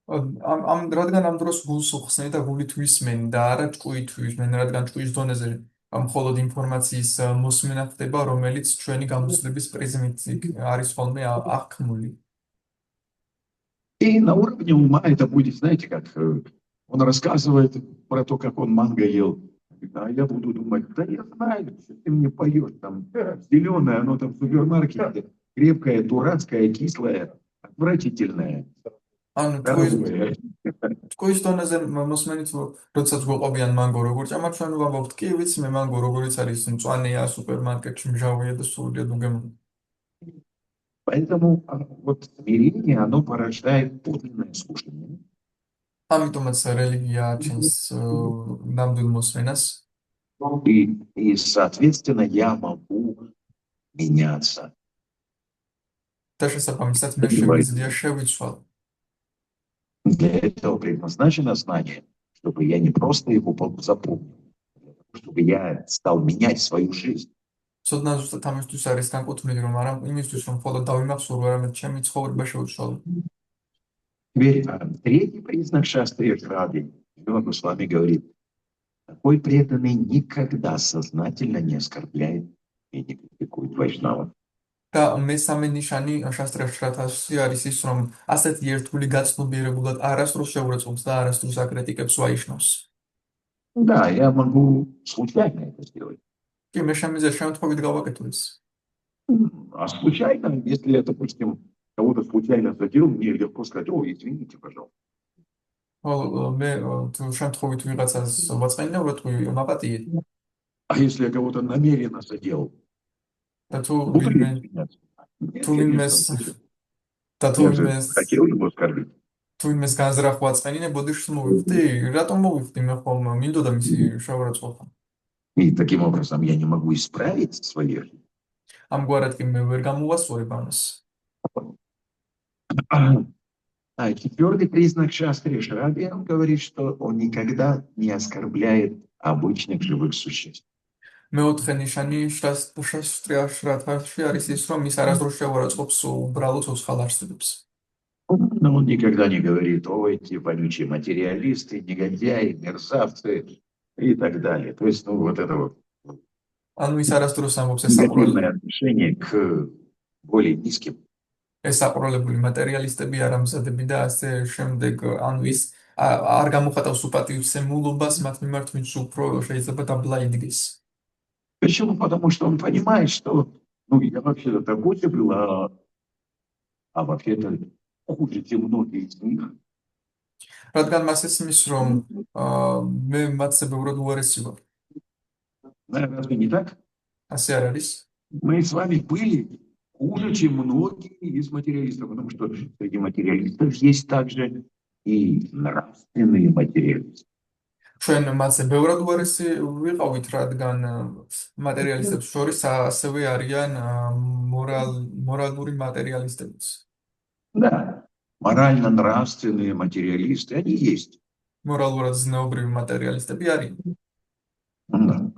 რადგან ამ დროს გულს უხსნი და გულით ვისმენი და არა ჭკუით ვისმენი, რადგან ჭკუის донеზე მხოლოდ ინფორმაციის მოსმენა ხდება, რომელიც ჩვენი გამოცდილების პრიზმით არის ხოლმე აღქმული. И на уровне ума это будет, знаете, как он рассказывает про то, как он манго ел. А я буду думать, да я знаю, что ты мне поешь, там зеленое, оно там в супермаркете, крепкое, дурацкое, кислое, отвратительное. ანუ ჭკუის დონეზე მოსმენით, როდესაც გვყვებიან მანგო როგორ ჭამა, ჩვენ ვამბობთ, კი ვიცი მე მანგო როგორიც არის, მწვანეა, სუპერმარკეტში მჟავია და სრულიად უგემოვნო. Поэтому вот смирение, оно порождает подлинное слушание. ამიტომაც რელიგია აჩენს ნამდვილ მოსმენას. И, соответственно, я могу меняться. და შესაბამისად მე შემიძლია შევიცვალო. Для этого предназначено знание, чтобы я не просто его запомнил, чтобы я стал менять свою жизнь. ცოდნა ზუსტად ამისთვის არის განკუთვნილი, რომ არა იმისთვის, რომ მხოლოდ დავიმახსოვრო, არამედ ჩემი ცხოვრება შევცვალო. Теперь третий признак шастрия Шради, Шрила с вами говорит, такой преданный никогда сознательно не оскорбляет и не критикует вайшнава. და მესამე ნიშანი შასტრაშრათასში არის ის, რომ ასეთი ერთგული გაცნობიერებულად არასდროს შეურაცხყოფს და არასდროს აკრიტიკებს ვაიშნავს. Да, я могу случайно это сделать. კი, მე შემიძლია შემთხვევით გავაკეთო ეს. А случайно, если я, допустим, кого-то случайно задел, мне легко сказать, о, извините, пожалуйста. მე თუ შემთხვევით ვიღაცას ვაწყენია, ვეთქვი, მაპატიეთ. А если я кого-то намеренно задел? და თუ Буду ли ვინმე извиняться? Нет, თუ ვინმეს конечно. და თუ Я же ვინმეს хотел его оскорбить. თუ ვინმეს განზრახვა წენინებოდი შემოვიხდი რატომ მოვიხდი მე ხომ მინდოდა მისი შეურაცხყოფა И таким образом я не могу исправить свои ошибки. ამგვარად კი მე ვერ გამოვასწორებ ამას А четвертый признак Шастри Шраби, он говорит, что он никогда не оскорбляет обычных живых существ. მეოთხე ნიშანი შრათაში არის ის რომ ის არასდროს შეურაცხყოფს უბრალო ცოცხალ არსებებს Но он никогда не говорит, о, эти вонючие материалисты, негодяи, мерзавцы и так далее. То есть, ну, вот это вот ანუ ის არასდროს ამბობს ეს негативное отношение к более низким. საყურებლები მატერიალისტები არამზადები და ასე შემდეგ ანუ ის არ გამოხატავს უპატივცემულობას მათ მიმართ ვინც უფრო შეიძლება დაბლა იდგეს Почему? Потому что он понимает, что ну, я вообще-то такой был, а вообще-то хуже, чем многие из них. რადგან მას ესმის რომ მე მათზე ბევრად უარესი ვარ Наверное, разве не так? ასე არ არის Мы с вами были хуже, чем многие из материалистов, потому что среди материалистов есть также и нравственные материалисты. ჩვენ მათზე ბევრად უარესი ვიყავით რადგან მატერიალისტებს შორის ასევე არიან მორალური მატერიალისტებიც Да, морально-нравственные материалисты, они есть. მორალურად ზნეობრივი მატერიალისტები არიან Да.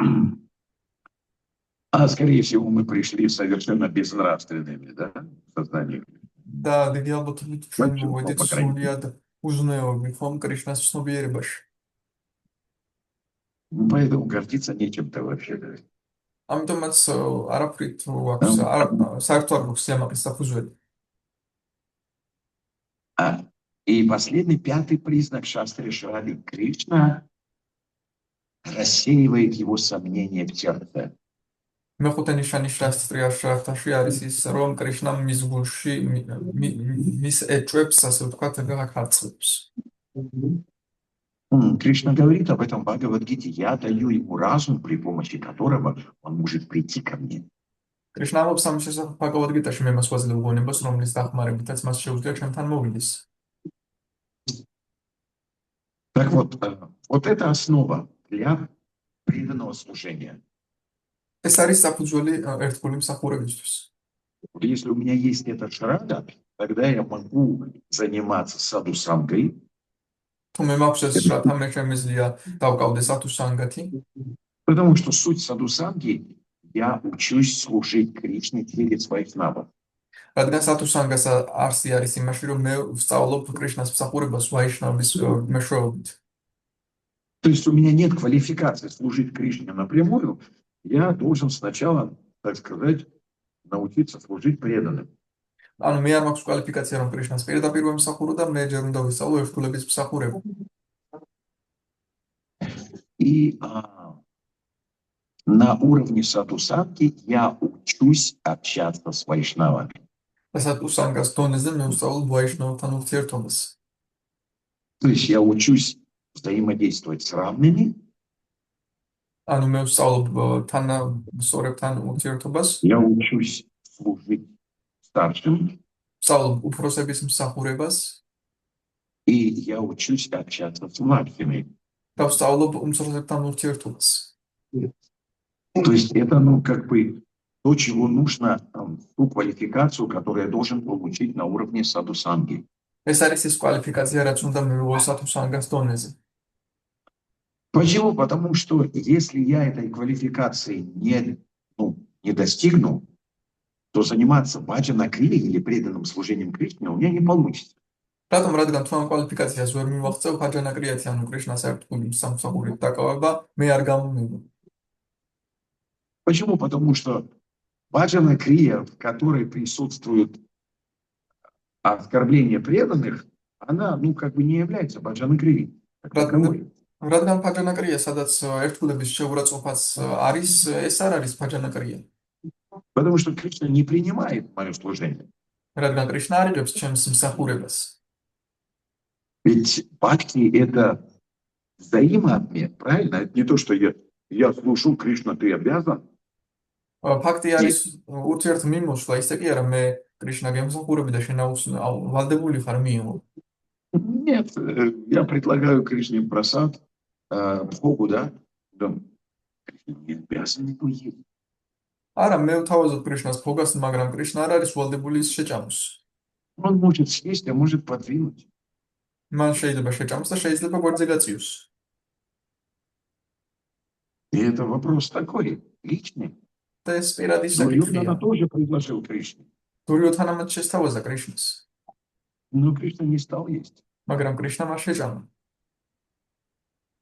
А скорее всего мы пришли совершенно безнравственными, да, в сознании. და დიდი ალბათობით ჩვენ მოვედით სრულიად უზნეობი ხომ კრიშნას ცნობიერებაში Поэтому гордиться нечем-то вообще. Да. ამიტომაც არაფრით აქვს საერთო არ გვაქვს სიამაყის საფუძველი И последний, пятый признак Шастри Шраби. Кришна рассеивает его сомнения в сердце. მეხუთე ნიშანი შრათაში არის ის რომ კრიშნამ მის გულში მის ეჭვებს ასე ვთქვათ გაქარწყლებს Кришна говорит об этом в Бхагавад-гите. Я даю ему разум, при помощи которого он может прийти ко мне. კრიშნა ამბობს ამ შესახებ ბჰაგავად-გიტაში მე მას ვაძლევ გონებას რომლის დახმარებითაც მას შეუძლია ჩემთან მოვიდეს Так вот, вот это основа для преданного служения. ეს არის საფუძველი ერთგული მსახურებისთვის Если у меня есть этот шрада, тогда я могу заниматься саду-сангой. თუ მე მაქვს ეს შრათა მე შემიძლია დავკავდე სათუსანგათი Потому что суть саду-санги, я учусь служить Кришне через вайшнава. რადგან სათუსანგას არსი არის იმაში რომ მე ვსწავლობ კრიშნას მსახურებას ვაიშნავის მეშვეობით То есть у меня нет квалификации служить Кришне напрямую, я должен сначала, так сказать, научиться служить преданным. ანუ მე არ მაქვს კვალიფიკაცია რომ კრიშნას პირდაპირ ვემსახურო და მე ჯერ უნდა ვისწავლო ერთგულების მსახურება И на уровне саду-санги я учусь общаться с вайшнавами. და სათუსანგას დონეზე მე ვსწავლობ ვაიშნავთან ურთიერთობას То есть я учусь взаимодействовать с равными, ანუ მე ვსწავლობ თანასწორებთან ურთიერთობას я учусь служить старшим, ვსწავლობ უფროსების მსახურებას и я учусь общаться с младшими. და ვსწავლობ უმცროსებთან ურთიერთობას То есть это, ну, как бы то, чего нужно, ту квалификацию, которую я должен получить на уровне саду-санги. ეს არის ის კვალიფიკაცია რაც უნდა მივიღო სათუსანგას донеზე Почему? Потому что если я этой квалификации не достигну, то заниматься баджана-крия или преданным служением Кришне у меня не получится. რატომ რადგან თუ ამ კვალიფიკაციას ვერ მივაღწევ ბაჯანა-კრიათი ანუ კრიშნას ერთგული სამსახურით დაკავება მე არ გამომივიდა Почему? Потому что баджана-крия, в которой присутствует оскорбление преданных, она, ну, как бы не является баджана-крией. რადგან ბაჯანა-კრია, სადაც ერთგულების შეურაცხყოფაც არის, ეს არ არის ბაჯანა-კრია. Потому что Кришна не принимает мое служение. რადგან კრიშნა არ იღებს ჩემს მსახურებას. Ведь бхакти — это взаимообмен, правильно? Это не то, что я служу, Кришна, ты обязан. ფაქტი არის ურთიერთმიმოსვლა, ისე კი არა, მე კრიშნა გემსახურები და შენ ვალდებული ხარ მიიღო. Нет, я предлагаю Кришне просад Богу, да? Да. Кришна не обязан его есть. არა, მე ვთავაზობ კრიშნას ფოგას, მაგრამ კრიშნა არ არის ვალდებული ის შეჭამოს. Он может съесть, а может подвинуть. მან შეიძლება შეჭამოს და შეიძლება გვერდზე გაწიოს. И это вопрос такой, личный. და ეს პირადი Дурьёдхана საკითხია. тоже предложил Кришне. დურიოთანამაც შესთავაზა კრიშნას, Но Кришна не стал есть. მაგრამ კრიშნა მას შეჭამა.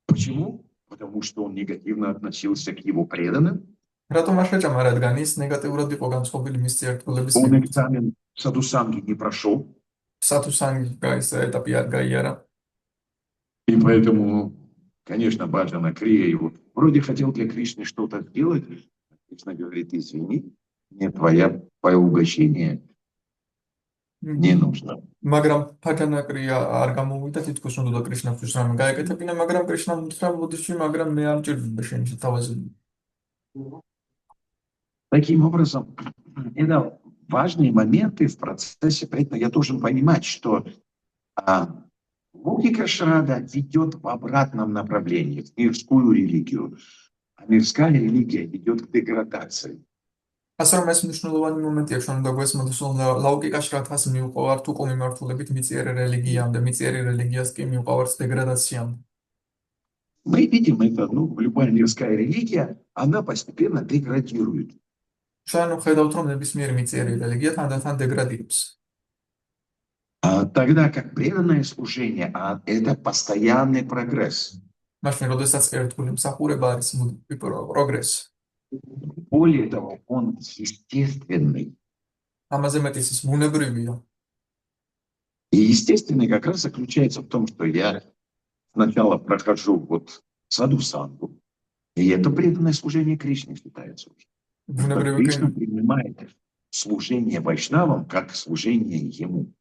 Почему? Потому что он негативно относился к его преданным. რატომ არ შეჭამა? რადგან ის ნეგატიურად იყო განწყობილი მის ერთგულების Он მიმართ. экзамен садусанги не прошел. სათუსანგი ეს ეტაპი არ გაიარა. И поэтому, конечно, Баджана Крия его вроде хотел для Кришны что-то сделать. Кришна говорит, извини, мне твое угощение не нужно. მაგრამ ფაჯანაკრია არ გამოვიდა, თითქოს უნდა კრიშნათვის რამე გაეკეთებინა, მაგრამ კრიშნამ უთხრა ბუდიში, მაგრამ მე არ მჭირდება შენი შეთავაზება. Таким образом, это важные моменты в процессе преданного. Я должен понимать, что логика Шрада ведет в обратном направлении, в мирскую религию, а мирская религия ведет к деградации. ასე რომ ეს მნიშვნელოვანი მომენტია, ჩვენ უნდა გვესმოდეს, რომ ლოგიკა შრათას მიუყვართ უკო მიმართულებით მიწიერი რელიგიამდე, მიწიერი რელიგიას კი მიუყვართ დეგრადაციამდე. Мы видим это, любая мирская религия, она постепенно деградирует. ჩვენ ხედავთ, რომ ნებისმიერი მიწიერი რელიგია თანდათან დეგრადირებს. Тогда как преданное служение, это постоянный прогресс. მაშინ, როდესაც ერთგული მსახურება არის პროგრესი. Более того, он естественный. ამაზე მეტიც ის ბუნებრივია. И естественный как раз заключается в том, что я сначала прохожу садусангу, и это преданное служение Кришне считается уже. Кришна принимает служение вайшнавам как служение ему.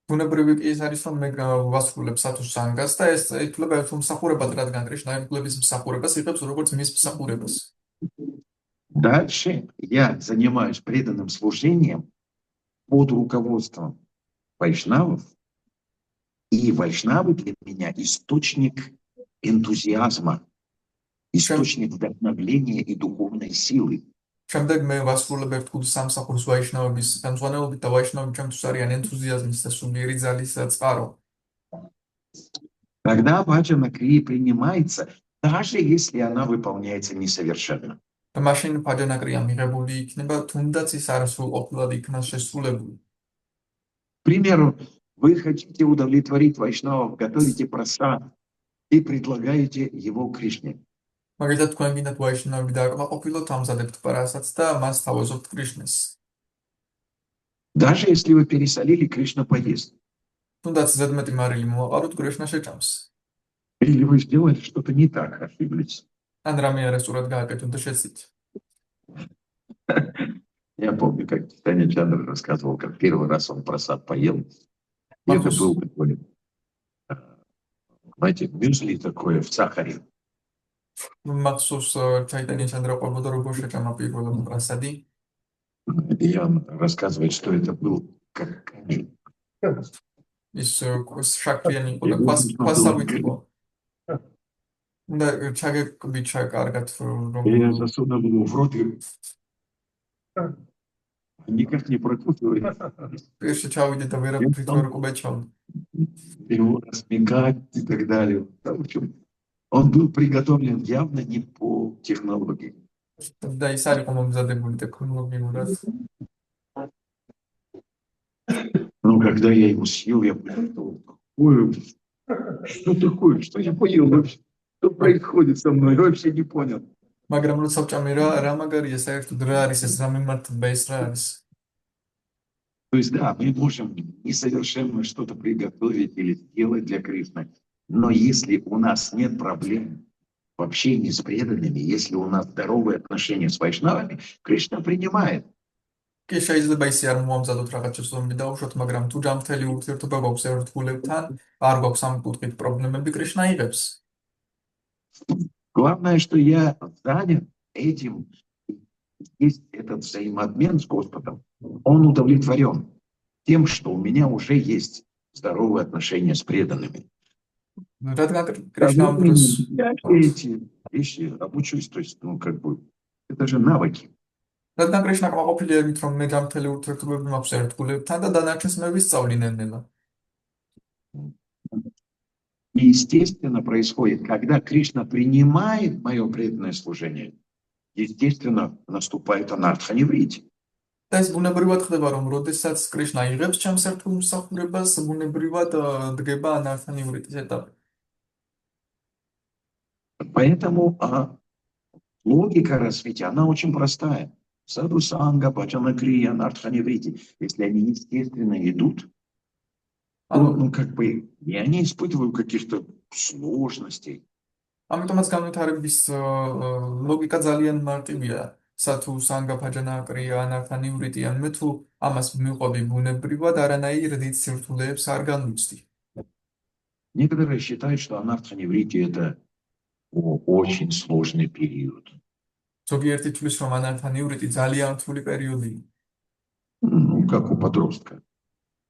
ბუნებრივი კი ის არის, რომ მე ვასრულებ სათუსანგას და ეს ითვლება ერთ მსახურებად, რადგან კრიშნა ემკლების მსახურებას იღებს როგორც მის მსახურებას. Дальше я занимаюсь преданным служением под руководством вайшнавов, и вайшнавы для меня источник энтузиазма, источник вдохновения и духовной силы. შემდეგ მე ვასრულებ ერთგულ სამსახურს ვაიშნავების ხელმძღვანელობით და ვაიშნავები ჩემთვის არიან ენთუზიაზმის და სულიერი ძალის წყარო. Тогда баджана крия принимается, даже если она выполняется несовершенно. და მაშინ ფაჯანაკრია მიღებული იქნება, თუნდაც ის არ სრულყოფილად იქნა შესრულებული. К примеру, вы хотите удовлетворить вайшнавов, готовите прасад и предлагаете его Кришне. მაგალითად, თქვენ გინდათ ვაიშნავები დააკმაყოფილოთ, ამზადებთ პრასადს და მას თავაზობთ კრიშნას. Даже если вы пересолили, Кришна поест. თუნდაც ზედმეტი მარილი მოვაყაროთ, კრიშნა შეჭამს. Или вы сделали что-то не так, ошиблись. ან რამე არასწორად გააკეთოთ და შეცდით. Я помню, как Таня Чандра рассказывал, как первый раз он прасад поел. И это был такой, знаете, мюсли такое в сахаре. მახსოვს ჩაიტანია ჩანდრა ყვებოდა როგორ შეჭამა პირველად პრასადი. И он рассказывает, что это был как камень. ის შაქრიანი იყო და ქვასავით იყო. და ჩაგეკბიჩა კარგად რომ Я засунул его в рот и никак не прокусывает. პირველში ჩავიდე და ვერაფრით ვერ ყოფეჩავდი. Его размягать и так далее. В общем, он был приготовлен явно не по технологии. და ის არ იყო მომზადებული ტექნოლოგიურად. Но когда я его съел, я понял, что такое, что я поел вообще, что происходит со мной, вообще не понял. მაგრამ როცა ვჭამე რა მაგარია საერთოდ რა არის ეს რა მიმართება ეს რა არის. То есть, да, мы можем несовершенно что-то приготовить или сделать для Кришны, но если у нас нет проблем в общении с преданными, если у нас здоровые отношения с вайшнавами, Кришна принимает. კი შეიძლება ისე არ მომამზადოთ რაღაც შესაძლებლობები დაუშვათ, მაგრამ თუ ჯანმრთელი ურთიერთობა გვაქვს ერთგულებთან, არ გვაქვს ამ კუთხით პრობლემები, კრიშნა იღებს. Главное, что я занят этим, есть этот взаимообмен с Господом, он удовлетворен тем, что у меня уже есть здоровые отношения с преданными. რადგან Со კრიშნამ დროს временем я все эти вещи обучусь, то есть, это же навыки. რადგან კრიშნა კმაყოფილია იმით, რომ მე გამთელი ურთიერთობები მაქვს ერთგულებთან და დანარჩენს მე ვისწავლი ნელ-ნელა. И естественно происходит, когда Кришна принимает мое преданное служение, естественно наступает анартха-неврити. და ეს ბუნებრივად ხდება, რომ როდესაც კრიშნა იღებს ჩემს ერთგულ მსახურებას, ბუნებრივად დგება ანართანივრიტის ეტაპი. Поэтому логика развития, она очень простая. Саду санга, баджана крия, анартха-неврити. Если они естественно идут, то, я не испытываю каких-то сложностей. ამიტომაც განვითარების ლოგიკა ძალიან მარტივია. სათუ სანგა ბაჯანა კრია ანართანივრიტი ან მე თუ ამას მივყვები ბუნებრივად, არანაირ დიდ სირთულეებს არ განვიცდი. Некоторые считают, что анартха-неврити это очень сложный период. ზოგიერთი თვლის, რომ ანართანივრიტი ძალიან რთული პერიოდია. Как у подростка.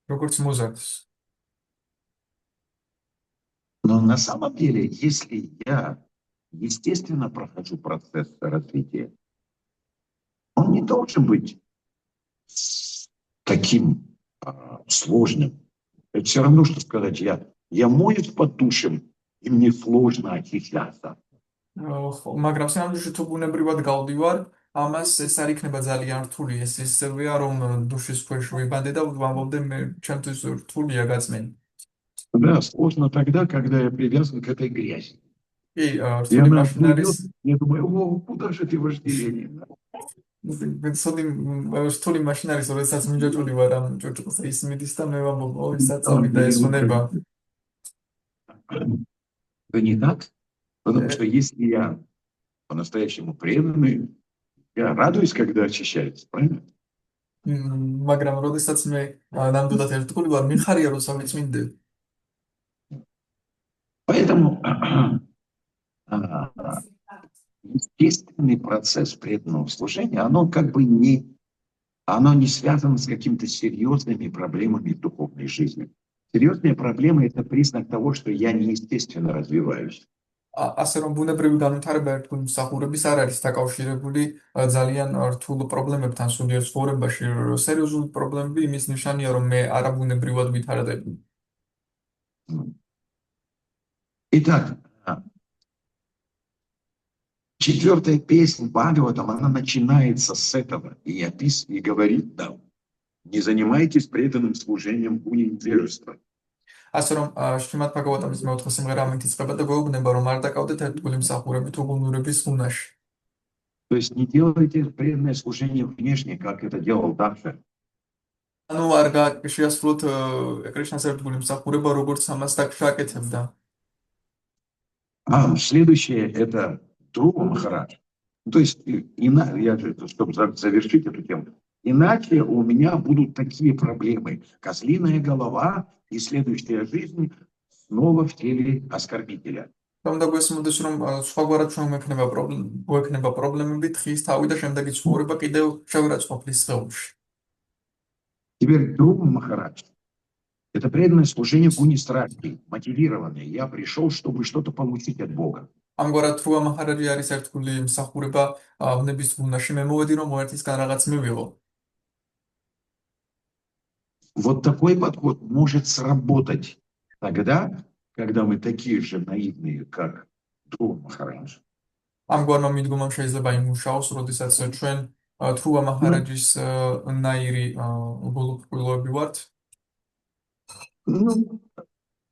როგორც მოზარდს. Но на самом деле, если я естественно прохожу процесс развития, он не должен быть таким сложным. Это все равно, что сказать, я моюсь под душем, и мне сложно очищаться. მაგრამ სამდროში თუ ბუნებრივად გავდივარ, ამას ეს არ იქნება ძალიან რთული. ეს ისევეა, რომ დუშის ქვეშ ვიბანდე და ვამბობდე მე ჩემთვის რთულია გაწმენი. Да, сложно тогда, когда я привязан к этой грязи. კი, И она რთული მაშინ არის. я думаю, куда же ты вожделение? რთული მაშინ არის, როდესაც მიჯაჭული вар ამ ჭოჭოს ის მიდის და მე ვამბობ, ой, საწავი და ეს უნება. Да не так? Потому что если я по-настоящему преданный, я радуюсь, когда очищается, правильно? მაგრამ როდესაც მე ნამდვილად ერთგული ვარ, მიხარია როცა ვიწმინდე. Поэтому естественный процесс преданного служения, оно не связано с какими-то серьезными проблемами в духовной жизни. Серьезные проблемы – это признак того, что я неестественно развиваюсь. ასე რომ ბუნებრივი განვითარება ერთგული მსახურების არ არის დაკავშირებული ძალიან რთულ პრობლემებთან სულიერ ცხოვრებაში. სერიოზული პრობლემები იმის ნიშანია, რომ მე არაბუნებრივად ვითარდები. Итак, 4-я песня Бхагаватам, она начинается с этого и говорит нам: не занимайтесь преданным служением гуни невежества. ასე რომ შრიმად ბჰაგავატამის მეოთხე სიმღერა ამით იწყება და გვეუბნება, რომ არ დაკავდეთ ერთგული მსახურებით უგუნურების გუნაში. То есть не делайте преданное служение внешне, как это делал Дахша. ანუ არ შეასრულოთ კრიშნას ერთგული მსახურება, როგორც ამას დაქშა აკეთებდა. Следующее – это Друва Махарадж. То есть, чтобы завершить эту тему, иначе у меня будут такие проблемы. Козлиная голова и следующая жизнь снова в теле оскорбителя. რომ დაგვესმოდეს, რომ სხვაგვარად ჩვენ გვექნება პრობლემები თხის თავი და შემდეგი ცხოვრება კიდევ შეურაცხყოფლის სხეულში. Теперь Друва Махарадж – это преданное служение гуни страсти, мотивированное. Я пришел, чтобы что-то получить от Бога. ამგვარად რუა მაჰარაჯი არის ერთგული მსახურება ვნების გუნაში, მე მოვედი რომ მოერთისგან რაღაც მივიღო. Вот такой подход может сработать тогда, когда мы такие же наивные, как Друва Махарадж. ამგვარმა მიდგომამ შეიძლება იმუშაოს, როდესაც ჩვენ რუა მაჰარაჯის ნაირი გულუბრყვილოები варთ.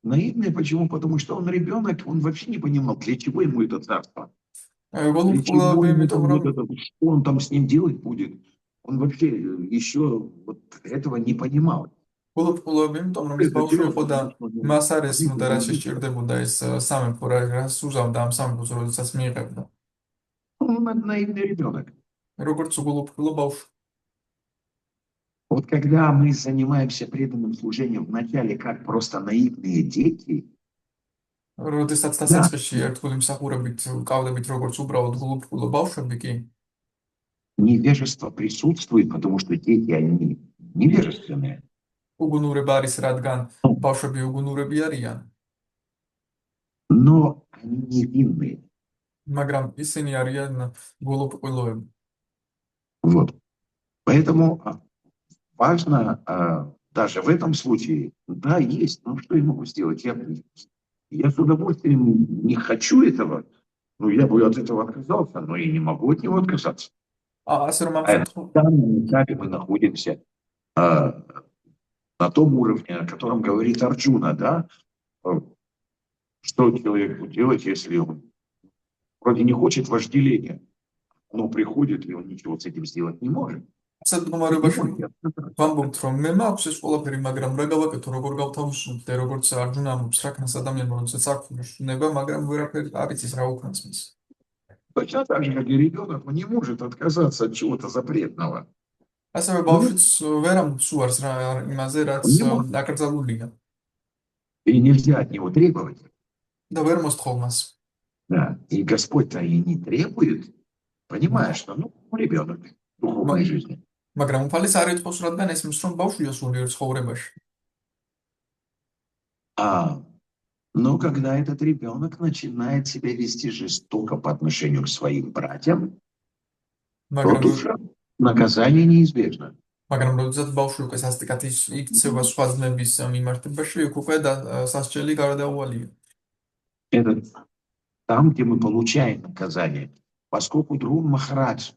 Наивный почему? Потому что он ребенок, он вообще не понимал, для чего ему это царство. Для чего ему что он там с ним делать будет. Он вообще еще вот этого не понимал. გულუბრყვილოები, იმიტომ რომ ის ბავშვი იყო და მას არ ესმოდა რა შეჭირდებოდა ეს სამეფო, რას უზავდა ამ სამეფოს, როდესაც მიიღებდა. Он наивный ребенок. როგორც გულუბრყვილო ბავშვი. Вот когда мы занимаемся преданным служением вначале как просто наивные дети, როდესაც დასაწყისში ერთგული მსახურებით ვკავდებით როგორც უბრალოდ გულუბრყვილო ბავშვები კი невежество присутствует, потому что дети, они невежественные. უგუნურება არის, რადგან ბავშვები უგუნურები არიან, Но они невинные. მაგრამ ისინი არიან გულუბრყვილოები. Вот. Поэтому важно даже в этом случае, да, есть, ну что я могу сделать? Я с удовольствием не хочу этого, ну я бы от этого отказался, но и не могу от него отказаться. ასე რომ А в данном этапе мы находимся на том уровне, о котором говорит Арджуна, да? Что человек будет делать, если он вроде не хочет вожделения, но приходит, и он ничего с этим сделать не может. ასეთ მდგომარეობაში ვამბობთ, რომ მე მაქვს ეს ყველაფერი, მაგრამ რა გავაკეთო, როგორ გავთავისუფლდე, როგორც არჯუნა ამბობს, რა ქნას ადამიანმა, როდესაც აქვს ნება, მაგრამ ვერაფერი არ იცის რა უქნას მის. Точно так же, как и ребенок, он не может отказаться от чего-то запретного. ასევე ბავშვიც ვერ ამბობს უარს რა იმაზე, რაც აკრძალულია И нельзя от него требовать. და ვერ მოსთხოვ მას. Да. И Господь-то и не требует, понимая, что ну, ребенок в духовной жизни. მაგრამ უფალეს არ ეთქოს, რადგან ესმის, რომ ბავშვია სულიერ ცხოვრებაში. Но когда этот ребенок начинает себя вести жестоко по отношению к своим братьям, то тут же наказание неизбежно. მაგრამ როდესაც ბავშვი უკვე სასტიკად იქცევა სხვა ძმების მიმართებაში, იქ უკვე სასჯელი გარდაუვალია. Это там, где мы получаем наказание. Поскольку Друн Махарадж,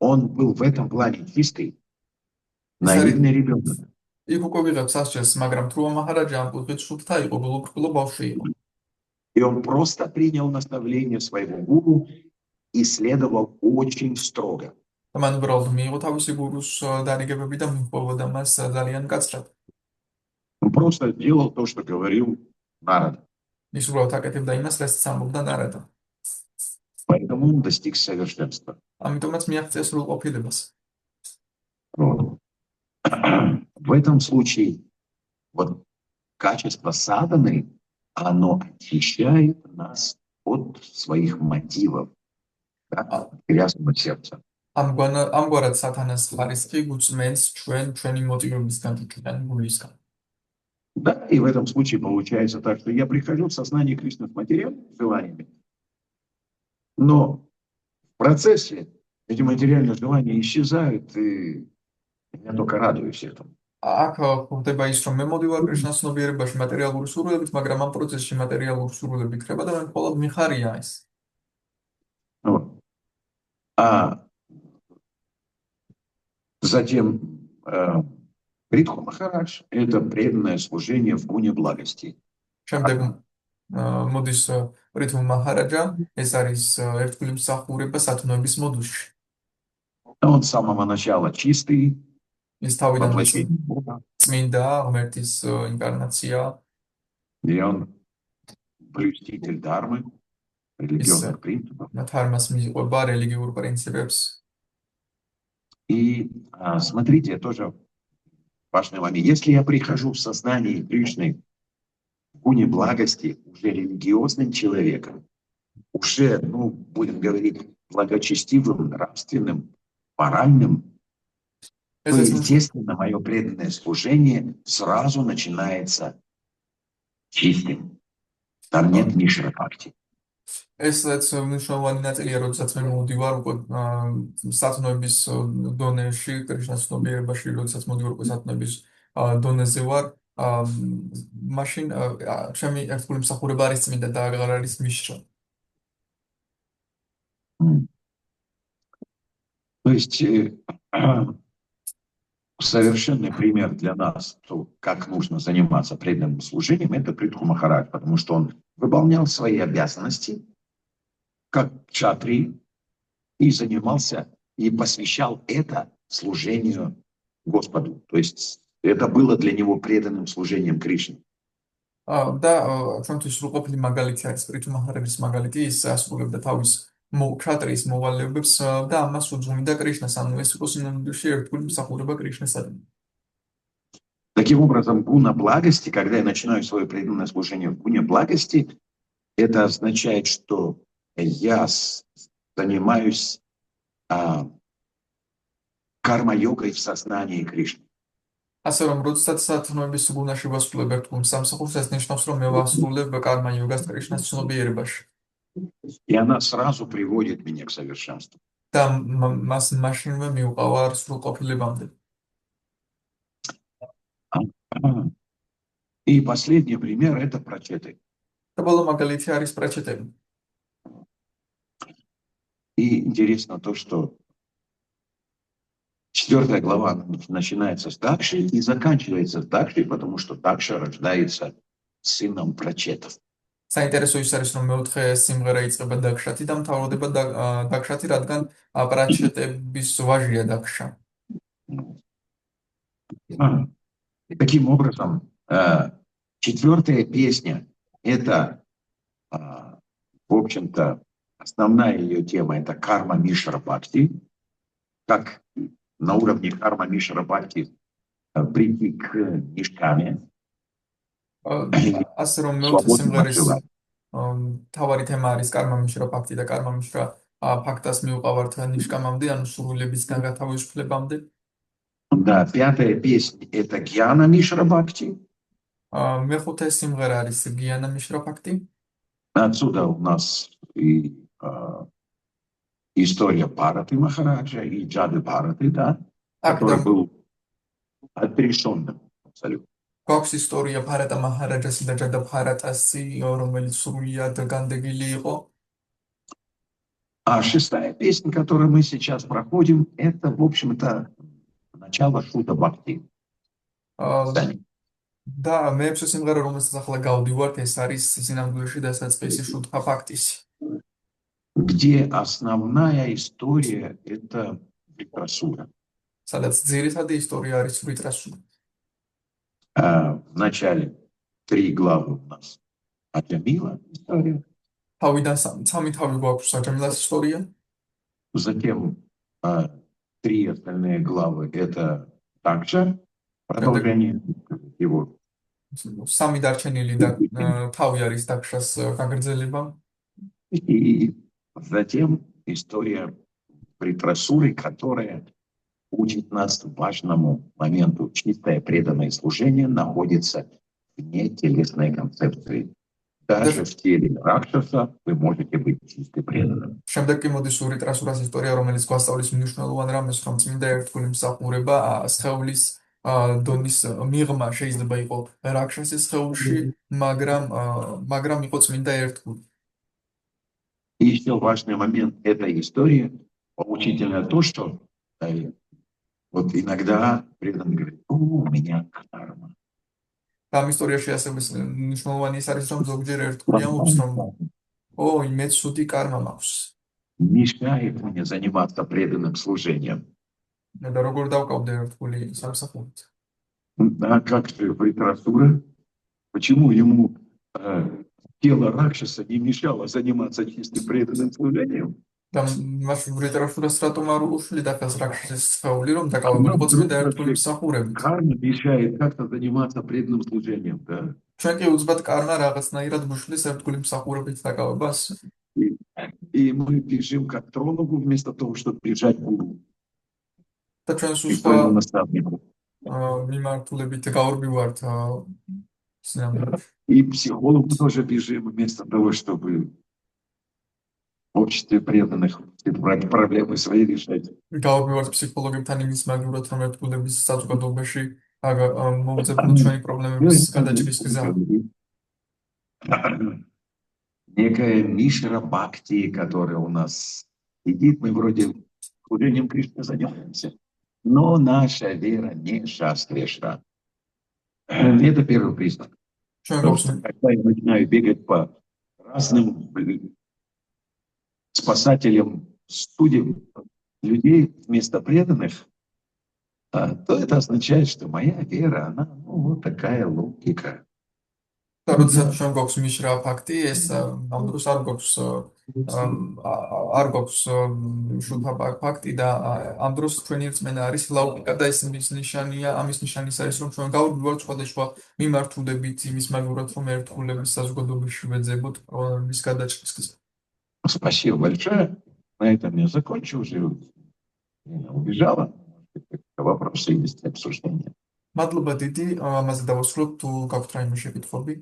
он был в этом плане чистый, наивный ребенок. იქ უკვე ვიღებ სასჯელს, მაგრამ დრუა მაჰარაჯა ამ კუთხით სულთა იყო, გულუბრყვილო ბავშვი იყო. И он просто принял наставление своего гуру и следовал очень строго. მან უბრალოდ მიიღო თავისი გურუს დანიგებები და მიჰყოლოდა მას ძალიან კაცრად. Он просто делал то, что говорил Нарада. ის უბრალოდ აკეთებდა იმას, რასაც ამბობდა ნარადა. Поэтому он достиг совершенства. ამიტომაც მიაღწია სრულყოფილებას. Вот. В этом случае вот качество садханы, оно очищает нас от своих мотивов, да, грязного сердца. ამგვარად სათანას ხარისხი გუწმენს ჩვენი მოტივებისგან თუ ჩვენი გულისგან. Да, и в этом случае получается так, что я прихожу в сознание Кришны с материальными желаниями, но в процессе эти материальные желания исчезают, и я только радуюсь этому. აქ ხდება ის, რომ მე მოდივარ კრიშნას ცნობიერებაში მატერიალური სურვილებით, მაგრამ ამ პროცესში მატერიალური сурвилები ქრება და მე მხოლოდ მიხარია ეს. Затем Притху Махарадж – это преданное служение в гуне благости. შემდეგ მოდის პრითუ მაჰარაჯა, ეს არის ერთგული მსახურება სათნოების მოდულში. Он с самого начала чистый, ის თავიდან воплощение Бога, წმინდა ღმერთის ინკარნაცია, и он блюститель дармы, религиозных принципов. თარმას მიყვება რელიგიურ პრინციპებს. И смотрите, тоже важный момент. Если я прихожу в сознание Кришны в гуне благости уже религиозным человеком, уже, ну, будем говорить, благочестивым, нравственным, моральным, то, естественно, мое преданное служение сразу начинается чистым. Там нет мишрапакти. ესაც მნიშვნელოვანი ნაწილია, როდესაც მე მოვდივარ უკვე სათნოების დონეში, კრიშნას ცნობიერებაში, როდესაც მოვდივარ უკვე სათნოების დონეზე ვარ, მაშინ ჩემი ერთგული მსახურება არის წმინდა და აღარ არის მიშრა. То есть совершенный пример для нас, как нужно заниматься преданным служением, это Притху Махарадж, потому что он выполнял свои обязанности как кшатрий и занимался и посвящал это служению Господу. То есть это было для него преданным служением Кришне. და ჩვენთვის სრულყოფილი მაგალითი არის პრითუ მაჰარაჯის მაგალითი, ის ასრულებდა თავის კშატრიის მოვალეობებს და ამას უძღვინდა კრიშნას, ანუ ეს იყო სინონიმში ერთგული მსახურება კრიშნასადმი. Таким образом, гуна благости, когда я начинаю свое преданное служение в гуне благости, это означает, что я занимаюсь карма-йогой в сознании Кришны. ასე რომ როდესაც სათნოების გუნაში ვასრულებ ერთ გუნდს სამსახურს, ეს ნიშნავს, რომ მე ვასრულებ კარმა იოგას კრიშნას ცნობიერებაში. И она сразу приводит меня к совершенству. და მას მაშინვე მიუყავარ სრულყოფილებამდე. И последний пример – это прачеты. და ბოლო მაგალითი არის პრაჩეტები. И интересно то, что 4 глава начинается с Дакши и заканчивается с Дакши, потому что Дакша рождается сыном прачетов. საინტერესო ის არის, რომ მეოთხე სიმღერა იწყება დაქშათი და მთავრდება დაქშათი, რადგან პრაჩეტების ვაჟია дакша. Таким образом, 4-я песня – это, в общем-то, основная ее тема – это карма Мишра Бхакти, как на уровне карма Мишра Бхакти прийти к нишкаме. ასე რომ მეოთხე სიმღერის თავარი თემა არის კარმა მიშრა ფაქტი და კარმა მიშრა ფაქტას მიუყავართ ნიშკამამდე, ანუ სრულებისგან გათავისუფლებამდე. Да, 5-я песня – это Гьяна Мишра Бхакти. მეხუთე სიმღერა არის გიანა მიშრა ფაქტი. Отсюда у нас и история Бхараты Махараджа и Джады Бхараты, да, который был отрешенным абсолютно. გვაქვს ისტორია ბჰარატა მაჰარაჯასი და ჯადა ბჰარატასი, რომელიც სრულიად განდეგილი იყო. А 6-я песня, которую мы сейчас проходим, это, в общем-то, начало Шуда Бхакти. და მეექვსე სიმღერა, რომელსაც ახლა გავდივართ, ეს არის სინამდვილეში დასაწყისი შუդჰა ფაქტისი. Где основная история – это Вритрасура. სადაც ძირითადი ისტორია არის ვритрасура. В начале 3 главы у нас Аджамила история. თავიდან სამი თავი გვაქვს აჯამილას ისტორია. Затем 3 остальные главы – это также продолжение его. სამი დარჩენილი და თავი არის დაქშას გაგრძელება. И затем история Вритрасуры, которая учит нас важному моменту. Чистое преданное служение находится вне телесной концепции. Даже в теле Ракшаса вы можете быть чисто преданным. შემდეგ კი მოდის ვриტრასურას ისტორია, რომელიც გვასწავლის მნიშვნელოვან რამეს, რომ წმინდა ერთგული მსახურება სხეულის დონის მიღმა შეიძლება იყო რაქშასის схеულში, მაგრამ იყო წმინდა ერთგული. И еще важный момент этой истории, поучительно то, что вот иногда преданный говорит: у меня карма. Там исторიაში ასევე მნიშვნელოვანი ის არის, რომ ზოგჯერ ერთგული ამბობს, რომ ой, მე ცუდი კარმა მაქვს. Мешает мне заниматься преданным служением. და როგორ დავკავდე ერთგული სამსახურით. А как же Вритрасура? Почему ему тело Ракшаса не мешало заниматься чисто преданным служением? და მას ვриტრასურას რატომ არ უშლი დაქას რაქშასის სხეული, რომ დაკავებულიყო წმინდა ერთგული მსახურებით. Карма мешает как-то заниматься преданным служением, да? ჩვენ კი უცბად კარმა რაღაცნაირად გუშლის ერთგული მსახურებით დაკავებას. И мы бежим как тронугу вместо того, чтобы бежать к гуру. და ჩვენ И своему наставнику. მიმართულებით გავურბივართ სინამდვილეში. И психологу тоже бежим вместо того, чтобы в обществе преданных проблемы свои решать. გავურბივართ ფსიქოლოგებთან იმის მაგივრად, რომ ერთგულების საზოგადოებაში მოვუძებნოთ ჩვენი პრობლემების გადაჭრის გზა. Некая Мишра Бхакти, которая у нас сидит, мы вроде служением Кришны занимаемся, но наша вера не шастрешна. Это первый признак. Просто, когда я начинаю бегать по разным спасателям, судьям людей вместо преданных, то это означает, что моя вера, она вот такая логика. და როდესაც ჩვენ გვაქვს მიშრა ფაქტი, ეს ამ დროს არ გვაქვს შუთა ფაქტი და ამ დროს ჩვენი რწმენა არის ლაუკიკა და ეს ნიშანია, ამის ნიშანი არის, რომ ჩვენ გავურბივართ სხვადასხვა მიმართულებით იმის მაგივრად, რომ ერთგულების საზოგადოებაში ვეძებოთ პრობლემების გადაჭრის გზა. Спасибо большое. На этом я закончу уже. Убежала. Вопросы есть обсуждения. მადლობა დიდი, ამაზე დავასრულოთ. თუ გაქვთ რაიმე შეკითხვები?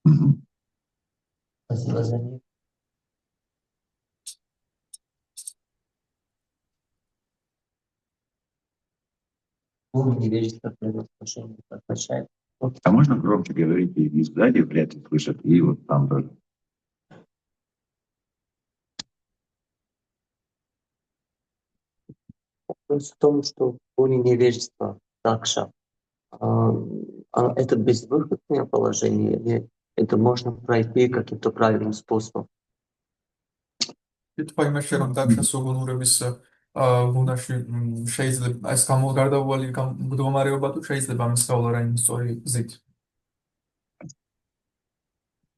Мгм. Спасибо за них. Полное невежество приводит к отношению означает. А можно громче говорить, и сзади вряд ли слышат, и вот там тоже. Вопрос в том, что полное невежество также это безвыходное положение, или это можно пройти каким-то правильным способом? კითხვა იმაში რომ დაკშა სუგუნურების გუნაში შეიძლება ეს გამოგარდაუვალი მდგომარეობა თუ შეიძლება ამის სწავლა რაიმე სწორი გზით.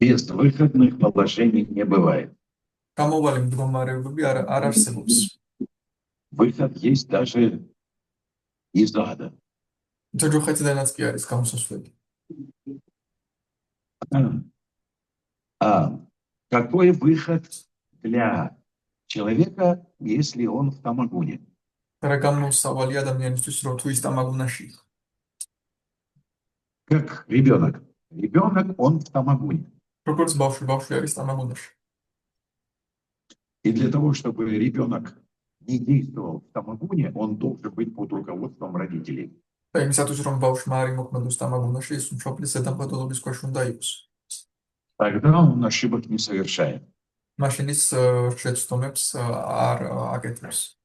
Безвыходных положений не бывает. გამოვალი მდგომარეობები არ არსებობს. Выход есть даже из ада. ჯოჯოხეთიდანაც კი არის გამოსასვლელი. Какой выход для человека, если он в тамагуне? რა გამოსავალი ადამიანისთვის რომ თუ ის ტამაგუნაში. Как ребенок. Ребенок, он в тамагуне. როგორც ბავშვი არის ტამაგუნაში. И для того, чтобы ребенок не действовал в тамагуне, он должен быть под руководством родителей. და იმისათვის რომ ბავშვმა არ იმოქმედოს ტამაგუნაში, ის მშობლის ზედამხედველობის ქვეშ უნდა იყოს. Тогда он ошибок не совершает. მაშინ ის შეცდომებს არ აკეთებს.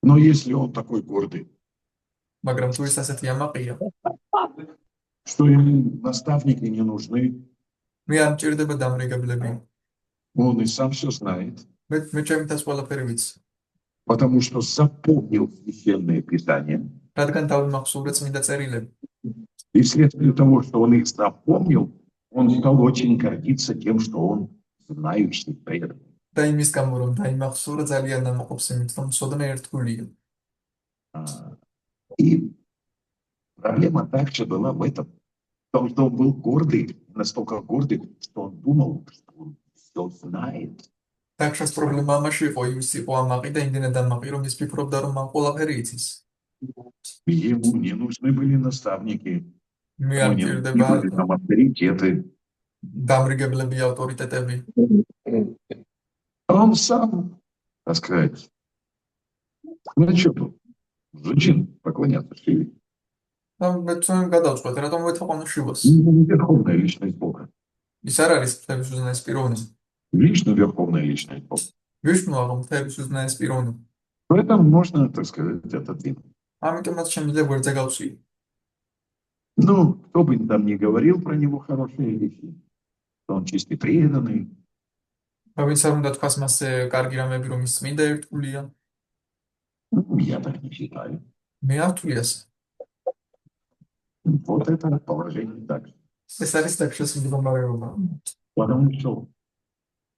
Но если он такой гордый, მაგრამ თუ ის ასეთი ამაყია, что ему наставники не нужны, მე არ მჭირდება დამრიგებლები. он и сам все знает, მე ჩემითაც ყველაფერი ვიცი. потому что запомнил священные писания. რადგან დავიმახსოვრე წმინდა წერილები. И вследствие того, что он их запомнил, он стал очень гордиться тем, что он знающий преданный. და იმის გამო რომ დაიმახსოვრა ძალიან დამაყოფს იმით, რომ სოდნა ერთგულია. И проблема также была в этом, в том, что он был гордый, настолько гордый, что он думал, что он все знает. такშას პრობლემა ამაში იყო, ის იყო ამაყი და იმდენად ამაყი, რომ ის ფიქრობდა, რომ მან ყველაფერი იცის. Ему не нужны были наставники, მე არ не მჭირდება были там авторитеты. დამრიგებლები, ავტორიტეტები. А он сам, так сказать, ну что тут, зачем поклоняться Шиве? და მე თქვენ გადავწყვეტ, რატომ ვეთაყვანო შივას. Верховная личность Бога. ის არ არის მთების უზენაეს პიროვნება. Лично верховная личность Бога. ვიშნუა, რომ მთების უზენაეს პიროვნება. Поэтому можно, так сказать, отодвинуть. ამიტომაც შემიძლია გვერდზე გავწვიო. Ну, кто бы там ни говорил про него хорошие вещи, что он чистый преданный. ვინც არ უნდა თქვას მასზე კარგი რამები, რომ ის წმინდა ერთგულია. Ну, я так не считаю. მე არ ვთვლი ასე. Вот это положение так. ეს არის такშას მდგომარეობა. Потому что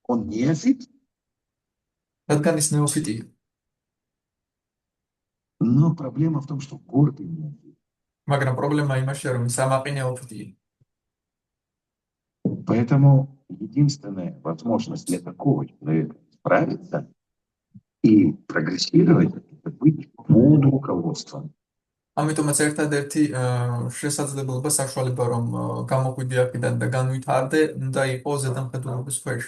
он неофит, რადგან ის ნეოფიტია. но проблема в том, что гордый неофит. მაგრამ პრობლემა იმაშია, რომ ის ამაყი ნეოფიტია. Поэтому единственная возможность для такого человека справиться и прогрессировать, это быть под руководством. ამიტომაც ერთადერთი შესაძლებლობა საშუალება, რომ გამოყვიდე აქედან და განვითარდე, უნდა იყოს ზედამხედველობის ქვეშ.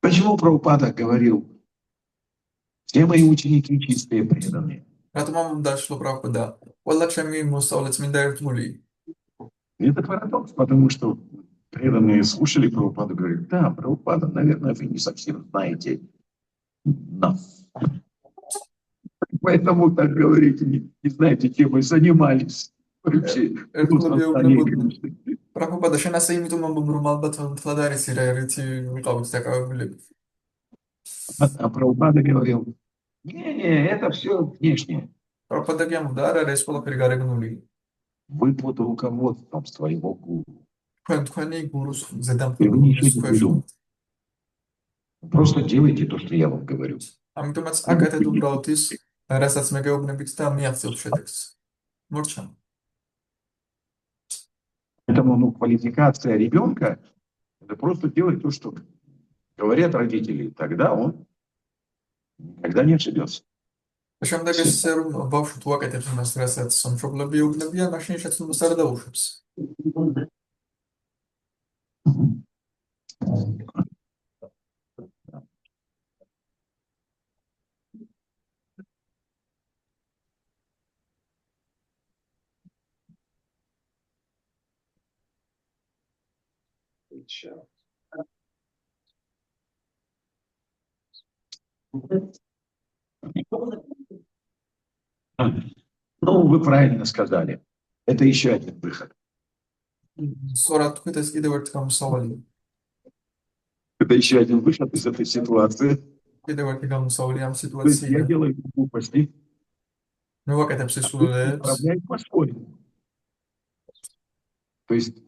Почему Прабхупада говорил, все мои ученики чистые преданные? რატომ ამ დაშლო პრაბჰუპადა? ყველა ჩემი მოსწავლე წმინდა ერთგულია. Это парадокс, потому что преданные слушали Прабхупаду и говорили, да, Прабхупада, наверное, вы не совсем знаете нас. Поэтому так говорите, не знаете, чем вы занимались. Вообще, პრაბჰუპადა შენ ასე იმიტომ ამბობ, რომ ალბათ მთლად არის რითი ვიყავით დაკავებულები. А Прабхупада говорил, не, это все внешнее. პრაბჰუპადა კი ამბობდა, არა, ეს ყველაფერი გარეგნულია. Вы под руководством своего гуру. თქვენი გურუს И вы ზედამხედველობის ничего не ქვეშ. придумайте. Просто делайте то, что я вам говорю. ამიტომაც აკეთეთ უბრალოდ ის, რასაც მე გეუბნებით და მიაღწევთ შედეგს. მორჩა. Поэтому, квалификация ребенка – это просто делать то, что говорят родители, тогда он никогда не ошибется. შემდეგ ეს რომ ბავშვი თუ აკეთებს იმას, რასაც მშობლები ეუბნებიან, მაშინ შეცდომას არ დაუშვებს. Ну, вы правильно сказали. Это еще один выход. სწორად თქვით, ეს კიდევ ერთი გამოსავალია. Это еще один выход из этой ситуации. კიდევ ერთი გამოსავალი ამ То есть я სიტუაციიდან. делаю глупости, მე ვაკეთებ სისულელეებს. управляет Господь. То есть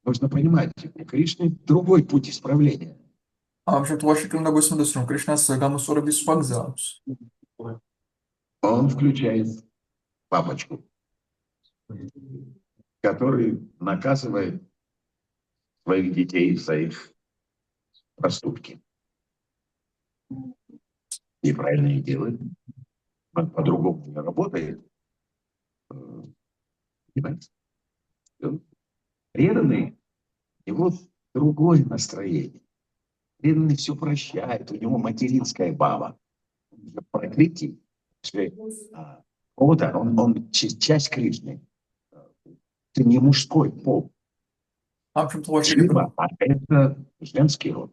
нужно понимать, у Кришны другой путь исправления. ამ შემთხვევაში კი უნდა გვესმოდეს, რომ კრიშნას გამოსწორების სხვა გზა აქვს. Он включает папочку, который наказывает своих детей за их проступки. Неправильно их делает. Он по-другому не работает. Понимаете? Он преданный, у него другое настроение. Преданный все прощает, у него материнская баба. Прокрытие. Он часть Кришны. Это не мужской пол. ამ შემთხვევაში Шива, а это женский род.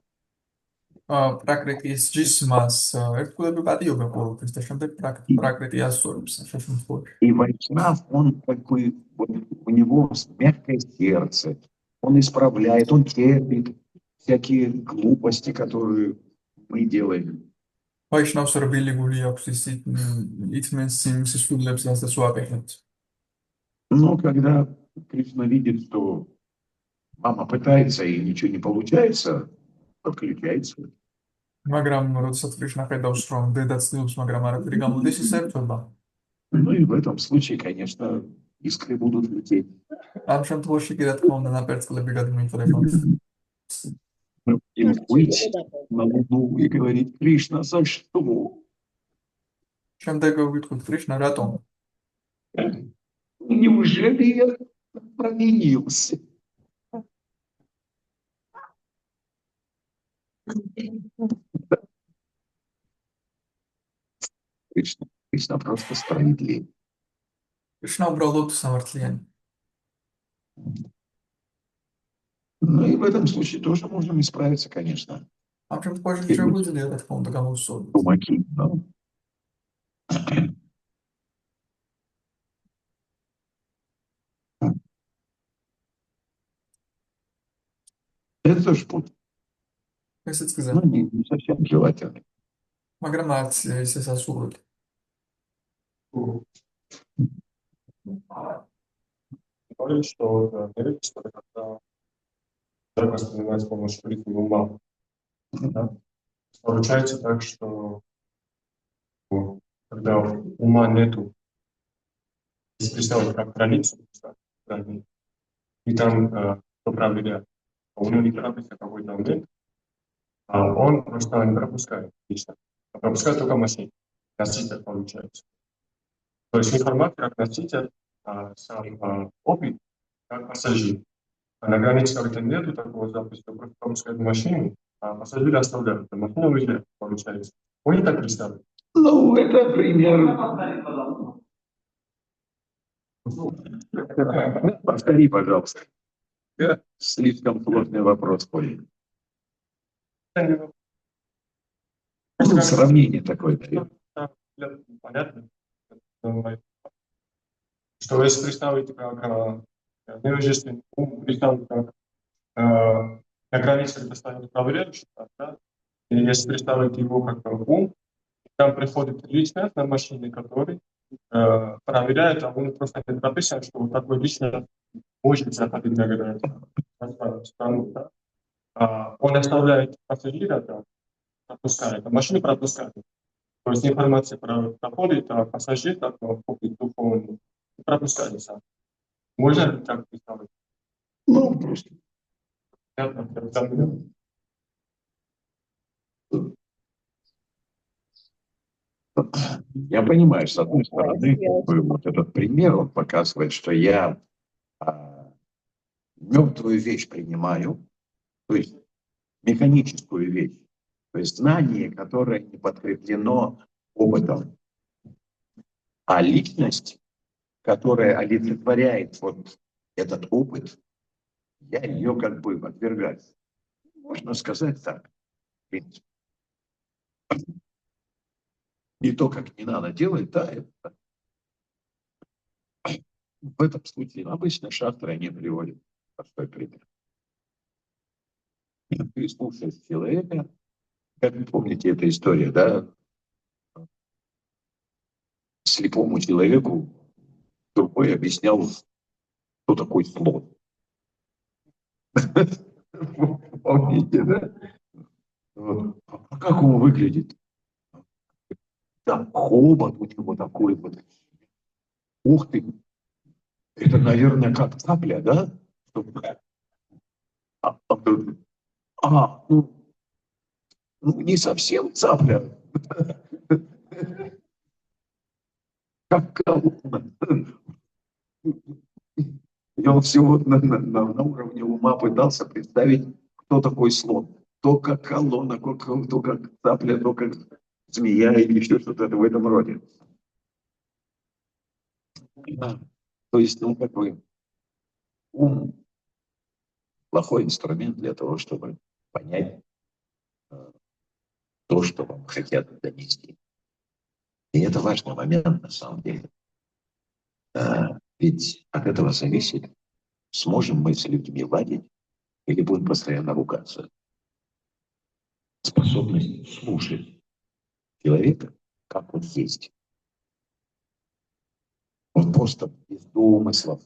პრაკრიტის ჯისმას ერთგულები პატიობენ ყოველთვის და შემდეგ პრაკრიტი ასწორებს ამ შემთხვევაში. И Вайшнав, он такой, вот, у него мягкое сердце, он исправляет, он терпит всякие глупости, которые мы делаем. ვაიშნავს რბილი გული აქვს, ის ითმენს იმ სისულელებს, რასაც ვაკეთებთ. Но когда Кришна видит, что мама пытается и ничего не получается, подключается. მაგრამ როდესაც კრიშნა ხედავს, რომ დედა ცდილობს, მაგრამ არაფერი გამოდის, ის ერთვება. Ну и в этом случае, конечно, искры будут лететь. ამ შემთხვევაში კი რა თქმა უნდა ნაპერწკლები გადმოიჭრება. Мы будем выйти на Луну и говорить: Кришна, за что? შემდეგ ვიტყვით, კრიშნა, რატომ? Неужели я провинился? Кришна просто справедлив. კრიშნა უბრალოდ სამართლიანი. Ну и в этом случае тоже можем исправиться, конечно. ამ შემთხვევაში შეგვიძლია რა თქმა უნდა გამოვსწოროთ. Тумаки, но... Это тоже путь, ესეც გზა. но не совсем желательный. მაგრამ არც ისე სასურველი. Говорили, что верующие, когда человек воспринимает с помощью ритма ума, да, получается так, что когда ума нету, если представить как границу, и там кто проверяет, а у него не прописано какой-то момент, а он просто не пропускает лично, а пропускает только мощнее. Носитель получается. То есть информация как носитель, сам опыт как пассажир. А на границе как-то нету такого записи, просто пропускают машину, а пассажиры оставляют. А машина уезжает, получается. Он не так представляет. Ну, это пример. Повтори, пожалуйста. Слишком сложный вопрос понял. Ну, сравнение такое. Понятно. Что если представить как невежественный ум, представить как на границе достанет проверяющий, да? И если представить его как ум, там приходит личность на машине, который проверяет, а он просто не прописан, что вот такой личность может заходить на границу. Да? Он оставляет пассажира, да, пропускает, а машину пропускает. То есть информация проходит, а пассажир так проходит духовно. Пропускает сам. Можно ли так представить? Ну, просто. Я понимаю, с одной стороны, как бы вот этот пример, он показывает, что я мертвую вещь принимаю, то есть механическую вещь, то есть знание, которое не подкреплено опытом, а личность, которая олицетворяет вот этот опыт, я ее как бы отвергаю. Можно сказать так, в принципе. Не то, как не надо делать, да, это, в этом случае обычно шахтры они приводят простой пример. Ты слушаешь человека, как вы помните эту историю, да, слепому человеку другой объяснял, кто такой слон. Помните, да? Вот. А как он выглядит? Там хобот у него такой вот. Ух ты, это, наверное, как цапля, да? Ну, не совсем цапля. Как колонна. Я вот всего на уровне ума пытался представить, кто такой слон. То как колонна, то как цапля, то как змея или еще что-то в этом роде. Да. То есть, ну, какой ум плохой инструмент для того, чтобы понять то, что вам хотят донести. И это важный момент на самом деле. Ведь от этого зависит, сможем мы с людьми ладить или будем постоянно ругаться. Способность слушать человека, как он есть. Он просто без домыслов.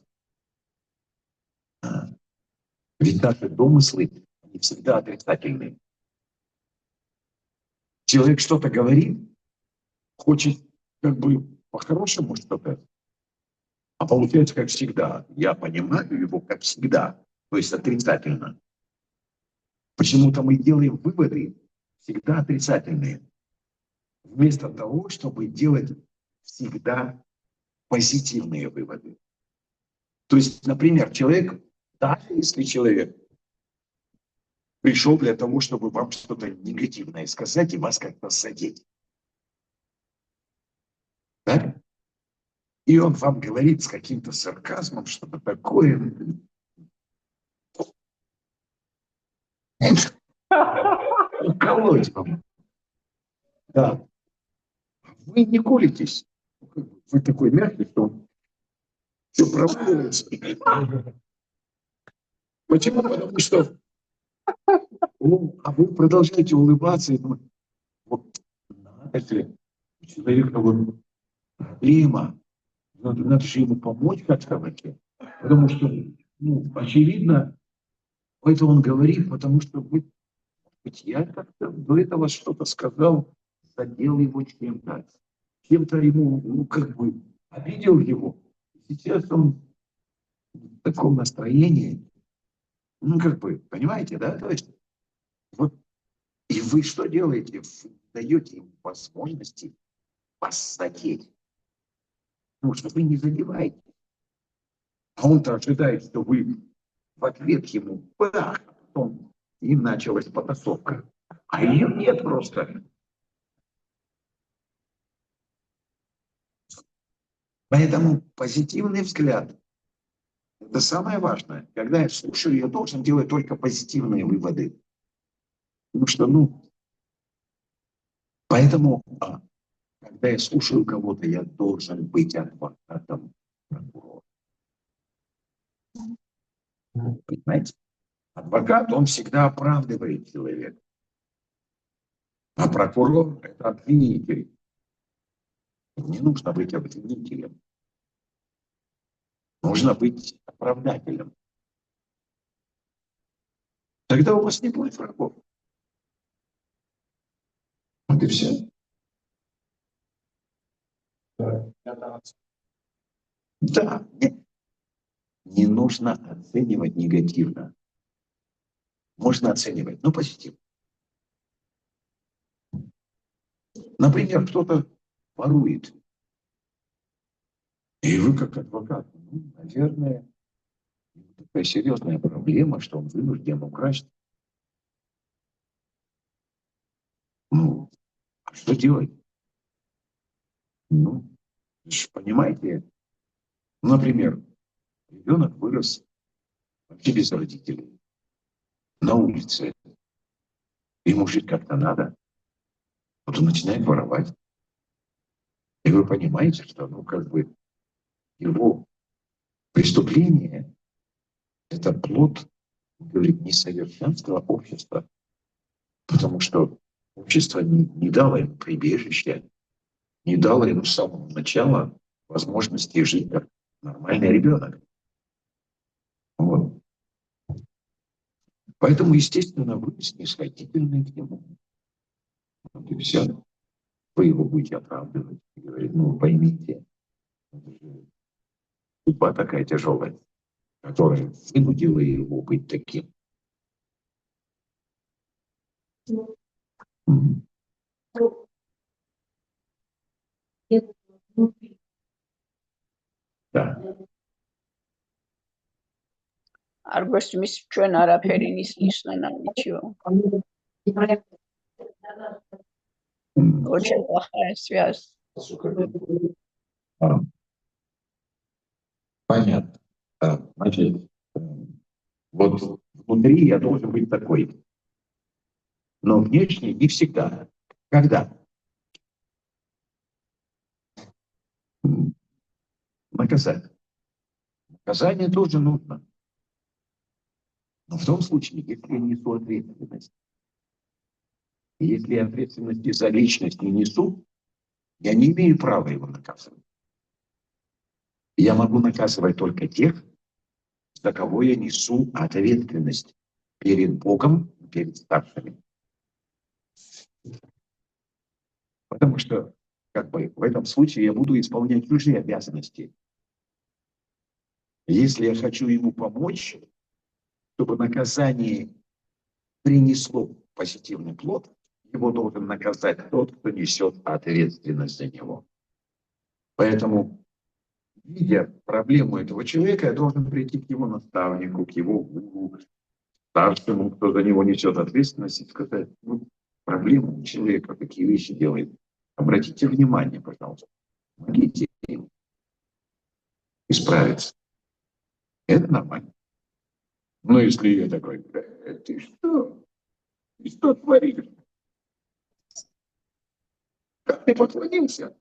Ведь наши домыслы, они всегда отрицательные. Человек что-то говорит, хочет как бы по-хорошему что-то, а получается как всегда. Я понимаю его как всегда, то есть отрицательно. Почему-то мы делаем выводы всегда отрицательные, вместо того, чтобы делать всегда позитивные выводы. То есть, например, человек, даже если человек пришел для того, чтобы вам что-то негативное сказать и вас как-то задеть, так? И он вам говорит с каким-то сарказмом что-то такое. Уколоть вам. Да. Вы не колитесь. Вы такой мягкий, что он все проваливается. Почему? Потому что вы продолжаете улыбаться и думаете, вот надо человека вот проблема, надо же ему помочь как-то в этом. Потому что, очевидно, это он говорит, потому что я как-то до этого что-то сказал, задел его чем-то. Чем-то ему, как бы, обидел его. Сейчас он в таком настроении, как бы, понимаете, да? То есть, вот, и вы что делаете? Вы даете ему возможности вас задеть. Потому что вы не задеваете. А он-то ожидает, что вы в ответ ему бах, а потом и началась потасовка. А ее нет просто. Поэтому позитивный взгляд – это самое важное. Когда я слушаю, я должен делать только позитивные выводы. Потому что, поэтому, когда я слушаю кого-то, я должен быть адвокатом прокурора. Понимаете? Адвокат, он всегда оправдывает человека. А прокурор – это обвинитель. Не нужно быть обвинителем. Нужно быть оправдателем. Тогда у вас не будет врагов. Вот и все. Да, не нужно оценивать негативно. Можно оценивать, но позитивно. Например, кто-то ворует. И вы как адвокат, ну, наверное, такая серьезная проблема, что он вынужден украсть. Ну, а что делать? Ну, вы же понимаете, например, ребенок вырос вообще без родителей, на улице. Ему жить как-то надо. Вот он начинает воровать. И вы понимаете, что, ну, как бы, его преступление – это плод, говорит, несовершенства общества. Потому что общество не дало ему прибежища, не дало ему с самого начала возможности жить как нормальный ребенок. Вот. Поэтому, естественно, вы снисходительны к нему. Вот и все. Вы его будете оправдывать и говорить, ну, поймите, судьба такая тяжелая, которая вынудила его быть таким. Мгм. Да. არ გვესმის ჩვენ არაფერი ნიშნავ ნичего. М. Очень плохая связь. А, понятно. Значит, вот внутри я должен быть такой, но внешне не всегда. Когда? Наказать. Наказание тоже нужно. Но в том случае, если я несу ответственность, и если я ответственности за личность не несу, я не имею права его наказывать. Я могу наказывать только тех, за кого я несу ответственность перед Богом, перед старшими. Потому что, как бы, в этом случае я буду исполнять чужие обязанности. Если я хочу ему помочь, чтобы наказание принесло позитивный плод, его должен наказать тот, кто несет ответственность за него. Поэтому, видя проблему этого человека, я должен прийти к его наставнику, к его гуру, старшему, кто за него несет ответственность, и сказать, ну, проблема у человека, какие вещи делает. Обратите внимание, пожалуйста, помогите им исправиться. Это нормально. Но если я такой, ты что? Ты что творишь? Как ты поклонился?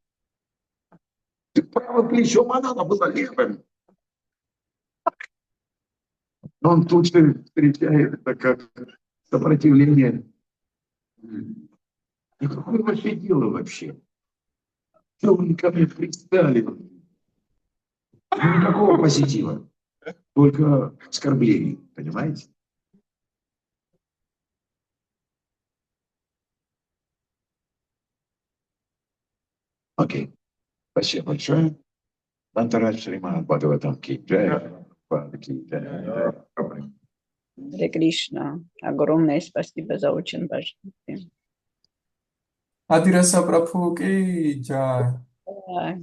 Ты правым плечом, а надо было левым. Но он тут же встречает это как сопротивление. И какое ваше дело вообще? Что вы ко мне пристали? Никакого позитива. Только оскорблений, понимаете? Окей. Спасибо большое. Бантараш Шримад Бхагаватам ки джай. Харе Кришна. Огромное спасибо за очень важный. Адираса Прабху ки джай. Да.